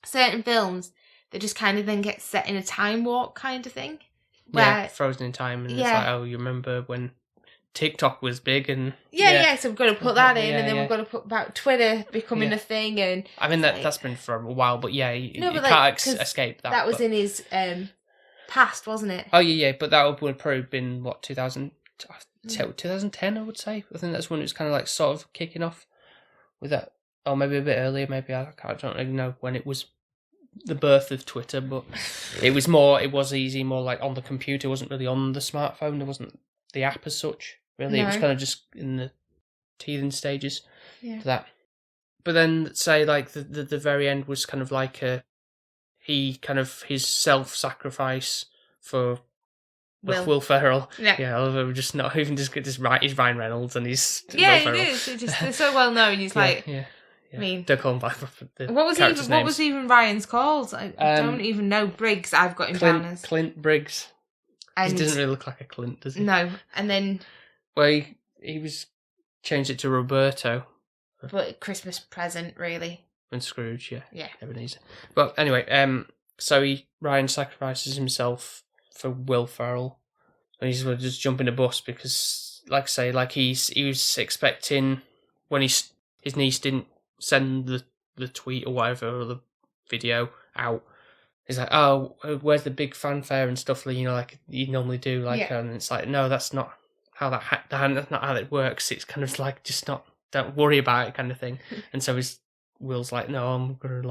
certain films, they just kind of then get set in a time warp kind of thing. Where, frozen in time, and it's Yeah. like, you remember when TikTok was big, and so we've got to put that in, and then Yeah. we've got to put about Twitter becoming Yeah. a thing, and I mean that's been for a while, but yeah, you No, but can't like, 'cause escape that. that was but- in his past, wasn't it? Oh yeah, but that would have probably been what 2010, I would say. I think that's when it was kind of like sort of kicking off with that, or maybe a bit earlier. Maybe I don't really know when it was the birth of Twitter, but it was easy, more like on the computer. It wasn't really on the smartphone. There wasn't the app as such. Really, it was No. kind of just in the teething stages Yeah. for that. But then, say like the very end was kind of like his self-sacrifice for Will Ferrell. Yeah. I love it. We're just not even just get this right. He's Ryan Reynolds and he's Yeah, Will it Ferrell. is. It just, they're so well known. He's like, yeah. I mean, Don't call him by the what was characters' names. even Ryan's called? I don't even know. Briggs. I've got him down as. Clint Briggs. And He doesn't really look like a Clint, does he? no, and then Well, he was changed it to Roberto but Christmas present really. and Scrooge. Yeah. Ebenezer. But anyway, so Ryan sacrifices himself for Will Ferrell, and he's going to just jump in a bus because, like I say, like he was expecting when his niece didn't send the tweet or whatever, or the video out. He's like, oh, where's the big fanfare and stuff, like you normally do, and it's like, no, that's not how that's not how it works. It's kind of like just don't worry about it kind of thing. And so Will's like, no, I'm gonna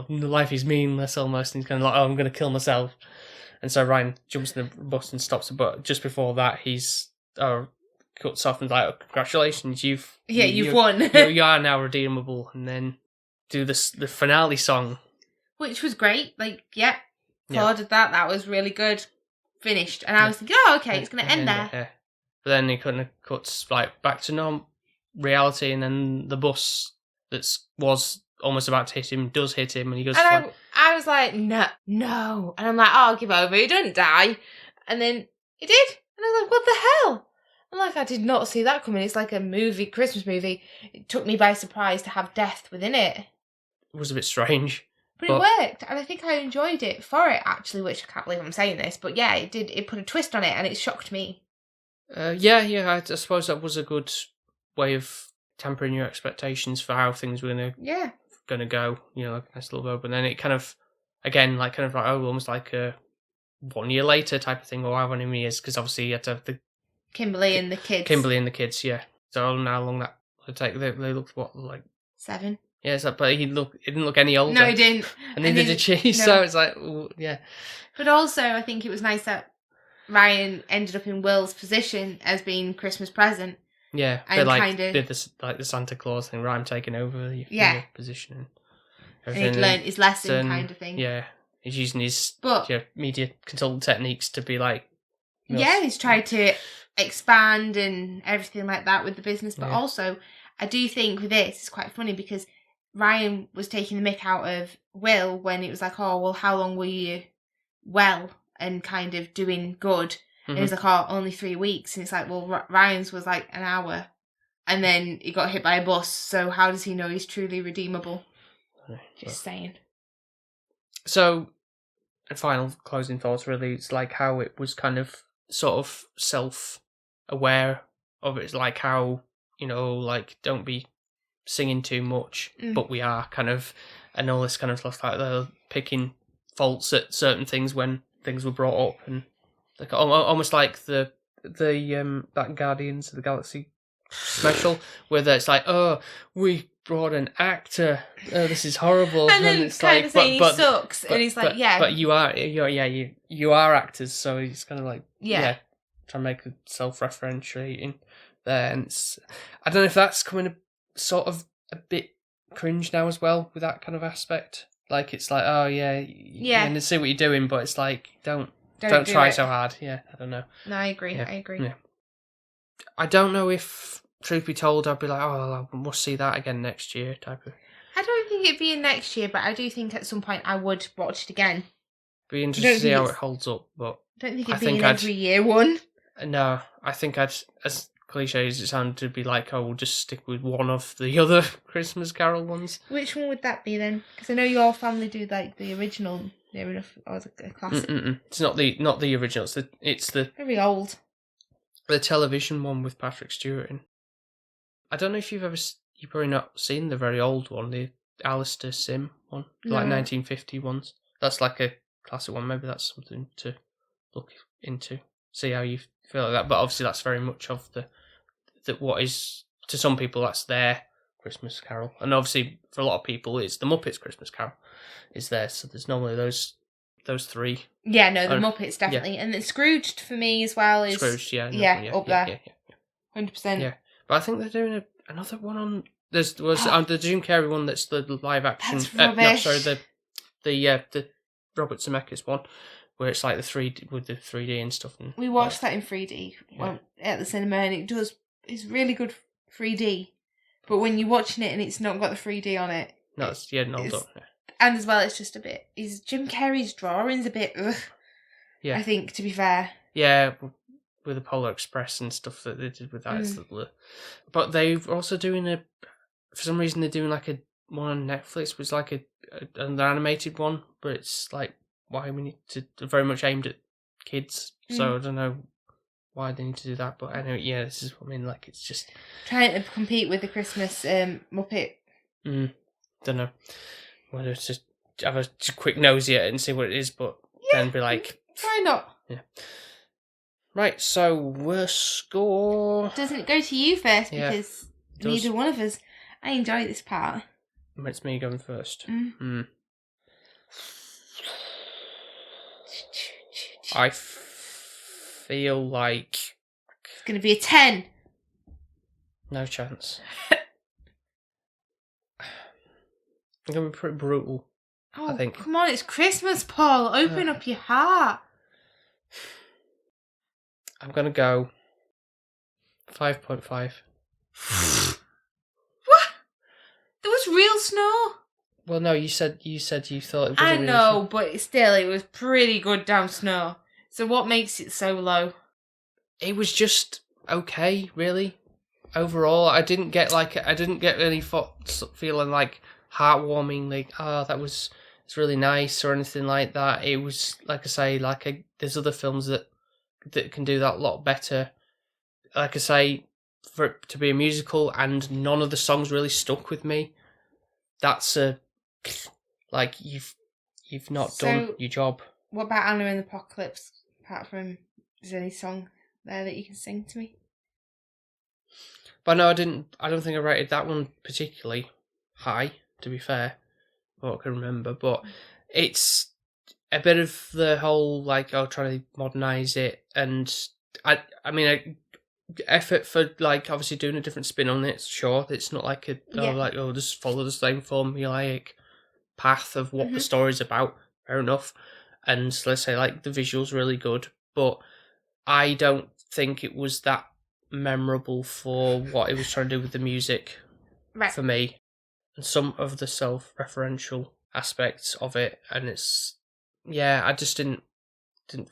life is meaningless almost, and he's kind of like, oh, I'm gonna kill myself. And so Ryan jumps in the bus and stops, but just before that, he's cuts off and like, oh, congratulations, you've won. you are now redeemable, and then do the finale song. Which was great. Applauded that. That was really good. Finished. And I was thinking, oh, okay, it's going to end there. Yeah. But then he kind of cuts like back to reality, and then the bus was almost about to hit him does hit him, and he goes. And I was like, no, and I'm like, oh, I'll give over. He didn't die, and then he did, and I was like, what the hell? I'm like, I did not see that coming. It's like a movie, Christmas movie. It took me by surprise to have death within it. It was a bit strange. But it worked, and I think I enjoyed it for it, actually, which I can't believe I'm saying this, but yeah, it did. It put a twist on it, and it shocked me. I suppose that was a good way of tempering your expectations for how things were going to go, like a nice little bow. But then it kind of, again, almost like a 1 year later type of thing, or however many years, because obviously you had to have the Kimberly and the kids, yeah. So how long that would take? They looked, 7. Yeah, but he didn't look any older. No, he didn't. And neither did she, no. So it's like, yeah. But also, I think it was nice that Ryan ended up in Will's position as being Christmas present. Yeah, and did this, like the Santa Claus thing, Ryan taking over your position. And he'd learned his lesson kind of thing. Yeah, he's using his media consultant techniques to be like... Yeah, he's tried to expand and everything like that with the business. But also, I do think with this, it's quite funny because Ryan was taking the mick out of Will when it was like, oh, well, how long were you well and kind of doing good? Mm-hmm. And he was like, oh, only 3 weeks. And it's like, well, Ryan's was like an hour. And then he got hit by a bus. So how does he know he's truly redeemable? Just saying. So, final closing thoughts, really. It's like how it was kind of sort of self-aware of it. It's like how, don't be singing too much, but we are kind of, and all this kind of stuff, like they're picking faults at certain things when things were brought up, and like almost like the that Guardians of the Galaxy special, where it's like, oh, we brought an actor, oh, this is horrible, and then it's kind like, of saying he sucks, and he's like, but you are actors, so he's kind of like, trying to make a self-referentiating there, and I don't know if that's coming sort of a bit cringe now as well with that kind of aspect. Like it's like, oh and see what you're doing, but it's like don't try so hard. Yeah, I don't know. No, I agree. Yeah. I agree. Yeah. I don't know if, truth be told, I'd be like, oh, I must see that again next year type of. I don't think it'd be in next year, but I do think at some point I would watch it again. Be interested to see how it holds up, but I don't think it'd be an every year one. No, I think as cliche as it sounded, to be like, oh, we'll just stick with one of the other Christmas Carol ones. Which one would that be then? Because I know your family do like the original, near enough, or a classic. It's not the original. It's the very old. The television one with Patrick Stewart in. I don't know if you've probably not seen the very old one, the Alistair Sim one, like 1950 ones. That's like a classic one. Maybe that's something to look into, see how you feel like that. But obviously, that's very much of the what is, to some people, that's their Christmas Carol, and obviously for a lot of people, it's the Muppets Christmas Carol is there. So there's normally those three. Yeah, no, the Muppets definitely, and then Scrooged for me as well is Scrooged, up there, 100%. Yeah, but I think they're doing another one on. The Jim Carrey one that's the live action. That's rubbish. The Robert Zemeckis one, where it's like the 3D with the 3D and stuff. And we watched that in 3D at the cinema, and it's really good 3D. But when you're watching it and it's not got the 3D on it, no, it's not done. Yeah. And as well, it's just a bit. Is Jim Carrey's drawings a bit? Ugh, I think, to be fair. Yeah, with the Polar Express and stuff that they did with that. But they're also doing for some reason they're doing like a one on Netflix, was like an animated one, but it's like, why we need to, very much aimed at kids. So I don't know why they need to do that, but anyway, this is what I mean. Like, it's just trying to compete with the Christmas Muppet. Don't know whether it's just have a quick nosy at it and see what it is, but then be like, why not? Yeah. Right, so worst score. Doesn't it go to you first, because neither one of us. I enjoy this part. It's me going first. I feel like it's going to be a 10. No chance. I'm going to be pretty brutal. Oh, I think. Come on, it's Christmas, Paul. Open up your heart. I'm going to go 5.5. It was real snow. Well, no, you said you thought it wasn't I really know, but still, it was pretty good damn snow. So what makes it so low? It was just okay, really. Overall, I didn't get any feeling like heartwarming, like, oh, it's really nice or anything like that. It was, like I say, there's other films that can do that a lot better. Like I say, for it to be a musical and none of the songs really stuck with me, that's you've not done your job. What about Anna and the Apocalypse? Apart from, is there any song there that you can sing to me? But no, I don't think I rated that one particularly high, to be fair, from what I can remember. But it's a bit of the whole, like, I'll try to modernise it, and effort for, like, obviously doing a different spin on it. Sure, it's not like just follow the same formulaic path of what the story's about. Fair enough. And let's say, like, the visual's really good, but I don't think it was that memorable for what it was trying to do with the music for me, and some of the self-referential aspects of it, and I just didn't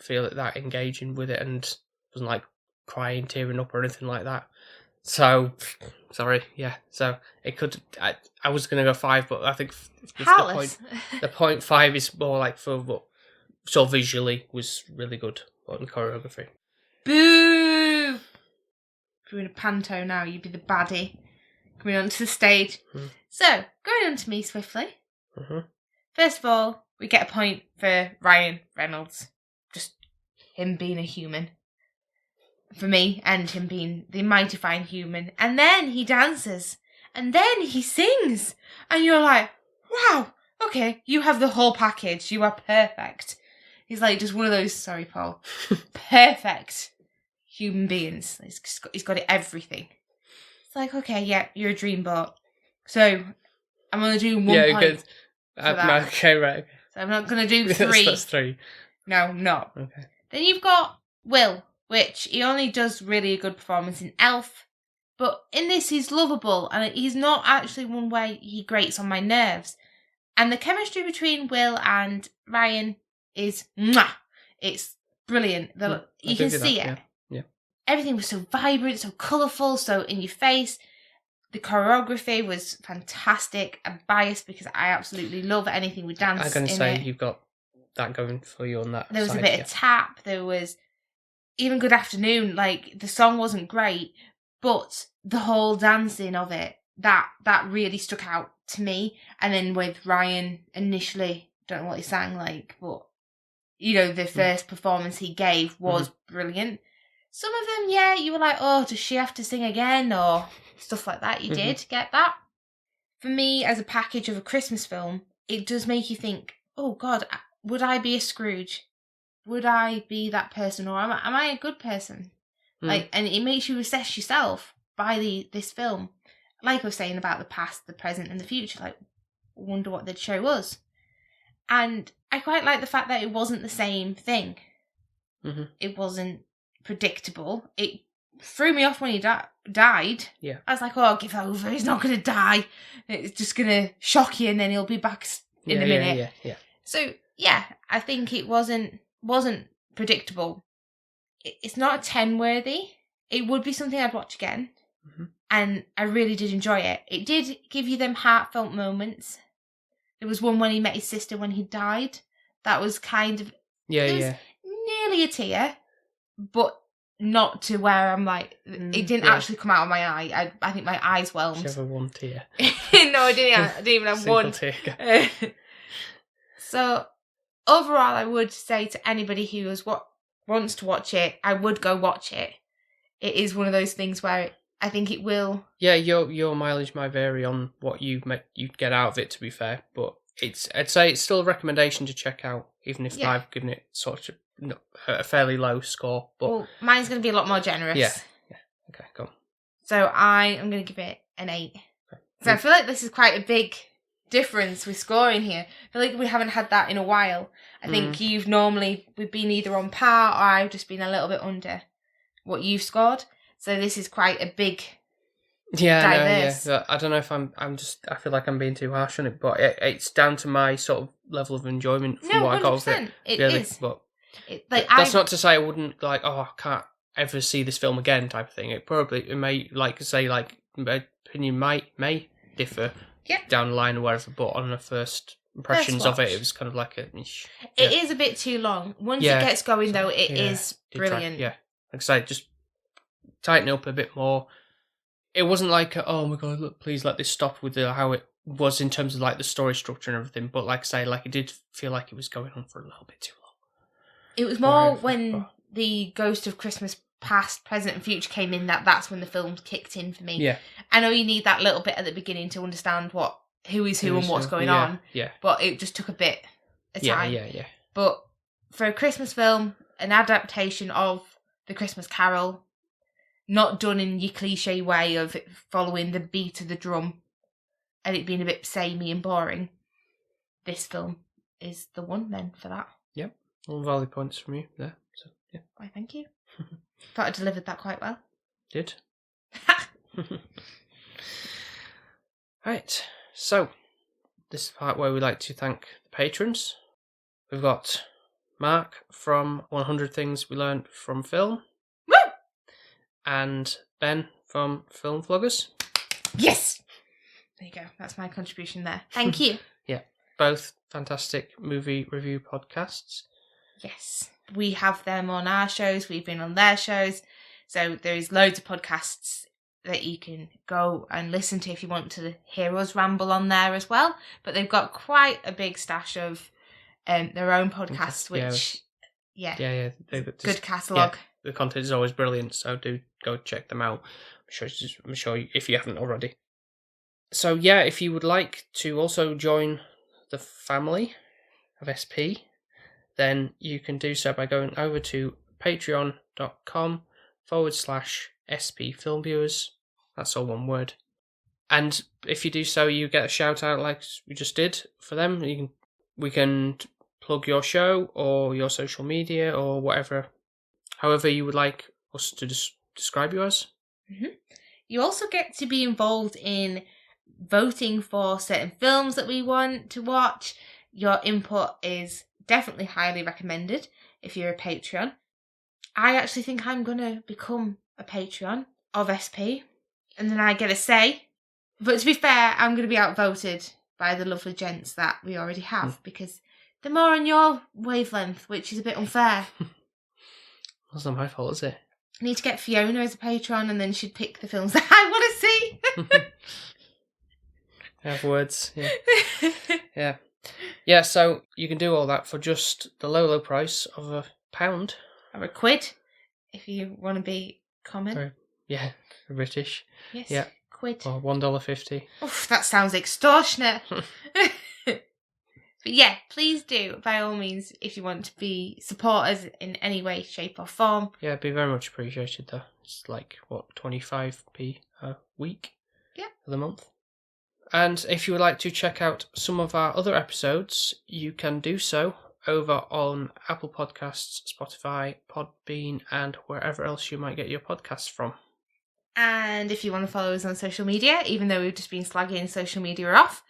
feel it that engaging with it, and wasn't like crying, tearing up or anything like that. So sorry, so it could, I was gonna go 5, but I think the point 5 is more like for what, so visually was really good on choreography. Boo! If you were in a panto now, you'd be the baddie coming onto the stage. So, going on to me swiftly. First of all, we get a point for Ryan Reynolds. Just him being a human. For me, and him being the mighty fine human. And then he dances. And then he sings. And you're like, wow, okay, you have the whole package. You are perfect. He's like just one of those, sorry, Paul, perfect human beings. He's got it everything. It's like, okay, yeah, you're a dreamboat. So I'm going to do 1 point. Good. For that. Okay, right. So I'm not going to do 3. That's 3. No, not. Okay. Then you've got Will, which he only does really a good performance in Elf. But in this, he's lovable, and he's not actually one where he grates on my nerves. And the chemistry between Will and Ryan is mwah. It's brilliant. You can see it. Yeah. Everything was so vibrant, so colourful, so in your face. The choreography was fantastic. I'm biased because I absolutely love anything with dance. I'm going to say you've got that going for you on that. There was a bit of tap. There was even Good Afternoon. Like, the song wasn't great, but the whole dancing of it, that really stuck out to me. And then with Ryan initially, don't know what he sang like, but the first performance he gave was brilliant. Some of them, you were like, oh, does she have to sing again? Or stuff like that. You did get that. For me, as a package of a Christmas film, it does make you think, oh God, would I be a Scrooge? Would I be that person? Or am I a good person? Like, and it makes you assess yourself by this film. Like I was saying about the past, the present and the future, like, wonder what they'd show us. And I quite like the fact that it wasn't the same thing. It wasn't predictable. It threw me off when he died. Yeah. I was like, oh, give over. He's not going to die. It's just going to shock you and then he'll be back in a minute. Yeah. So, I think it wasn't predictable. It's not a 10 worthy. It would be something I'd watch again. And I really did enjoy it. It did give you them heartfelt moments. There was one when he met his sister when he died. That was kind of... nearly a tear, but not to where I'm like... It didn't actually come out of my eye. I think my eyes whelmed. Did you have one tear? No, I didn't even have one. Tear. So, overall, I would say to anybody who wants to watch it, I would go watch it. It is one of those things where I think it will... Yeah, your mileage might vary on what you get out of it, to be fair, but I'd say it's still a recommendation to check out, even if I've given it sort of a fairly low score. But mine's going to be a lot more generous. Yeah. Okay, go on. So I am going to give it an 8. Okay. So I feel like this is quite a big difference with scoring here. I feel like we haven't had that in a while. I think we've been either on par or I've just been a little bit under what you've scored. So this is quite a big Yeah, no, yeah. diverse. But I don't know if I feel like I'm being too harsh on it, but it's down to my sort of level of enjoyment from No, what I got of it. 100%. It really. is. But That's not to say I wouldn't I can't ever see this film again type of thing. It may, like say, like my opinion may differ down the line or whatever, but on the first impressions of it was kind of like a... It is a bit too long. Once it gets going, though, it is brilliant. Like I say, just tighten it up a bit more. It wasn't like, oh my god, look, please let this stop with how it was in terms of like the story structure and everything. But like I say, like it did feel like it was going on for a little bit too long. It was more when the Ghost of Christmas Past, Present and Future came in that's when the film kicked in for me. Yeah. I know you need that little bit at the beginning to understand who is who and what's going on. Yeah. But it just took a bit of time. Yeah. But for a Christmas film, an adaptation of The Christmas Carol, not done in your cliche way of it following the beat of the drum and it being a bit samey and boring, this film is the one then for that. Yep. All valid points from you there. So yeah. Why, thank you. Thought I delivered that quite well. Did. Right. So this is the part where we like to thank the patrons. We've got Mark from 100 Things We Learned from Film. Woo! And Ben from Film Vloggers. Yes! There you go. That's my contribution there. Thank you. Yeah. Both fantastic movie review podcasts. Yes. We have them on our shows. We've been on their shows. So there's loads of podcasts that you can go and listen to if you want to hear us ramble on there as well. But they've got quite a big stash of their own podcasts, which, good catalogue. Yeah, the content is always brilliant, so do go check them out. I'm sure if you haven't already. So yeah, if you would like to also join the family of SP, then you can do so by going over to patreon.com/SP Film Viewers. That's all one word. And if you do so, you get a shout out like we just did for them. We can plug your show or your social media or whatever, however you would like us to describe you as. Mm-hmm. You also get to be involved in voting for certain films that we want to watch. Your input is definitely highly recommended if you're a Patreon. I actually think I'm going to become a Patreon of SP, and then I get a say. But to be fair, I'm going to be outvoted by the lovely gents that we already have, because they're more on your wavelength, which is a bit unfair. That's not my fault, is it? I need to get Fiona as a patron, and then she'd pick the films that I want to see. I have words, yeah. Yeah. Yeah, so you can do all that for just the low price of £1. Or £1, if you want to be common. Yeah, British. Yes, yeah. £1. Or $1.50. Oof, that sounds extortionate. But yeah, please do, by all means, if you want to be supporters in any way, shape or form. Yeah, it'd be very much appreciated though. It's like, 25p a week? Yeah. For the month. And if you would like to check out some of our other episodes, you can do so over on Apple Podcasts, Spotify, Podbean, and wherever else you might get your podcasts from. And if you want to follow us on social media, even though we've just been slagging social media off,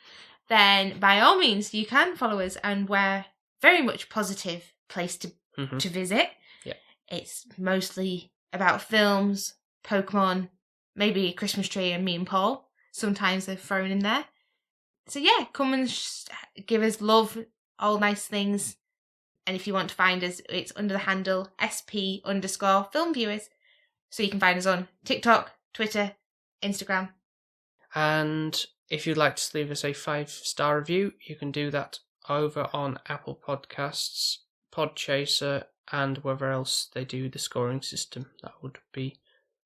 then by all means you can follow us, and we're very much positive place to visit. Yeah. It's mostly about films, Pokemon, maybe a Christmas tree and me and Paul. Sometimes they're thrown in there. So yeah, come and give us love, all nice things. And if you want to find us, it's under the handle SP_film viewers. So you can find us on TikTok, Twitter, Instagram. And if you'd like to leave us a 5-star review, you can do that over on Apple Podcasts, Podchaser, and wherever else they do the scoring system. That would be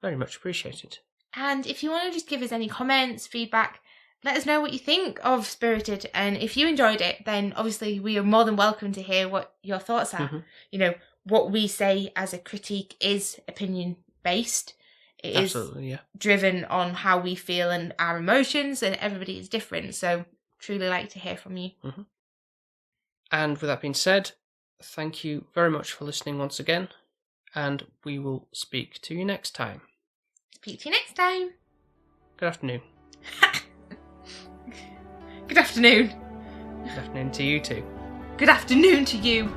very much appreciated. And if you want to just give us any comments, feedback, let us know what you think of Spirited. And if you enjoyed it, then obviously we are more than welcome to hear what your thoughts are. Mm-hmm. You know, what we say as a critique is opinion-based. It Absolutely, is driven on how we feel and our emotions, and everybody is different. So truly like to hear from you. Mm-hmm. And with that being said, thank you very much for listening once again. And we will speak to you next time. Speak to you next time. Good afternoon. Good afternoon. Good afternoon to you too. Good afternoon to you.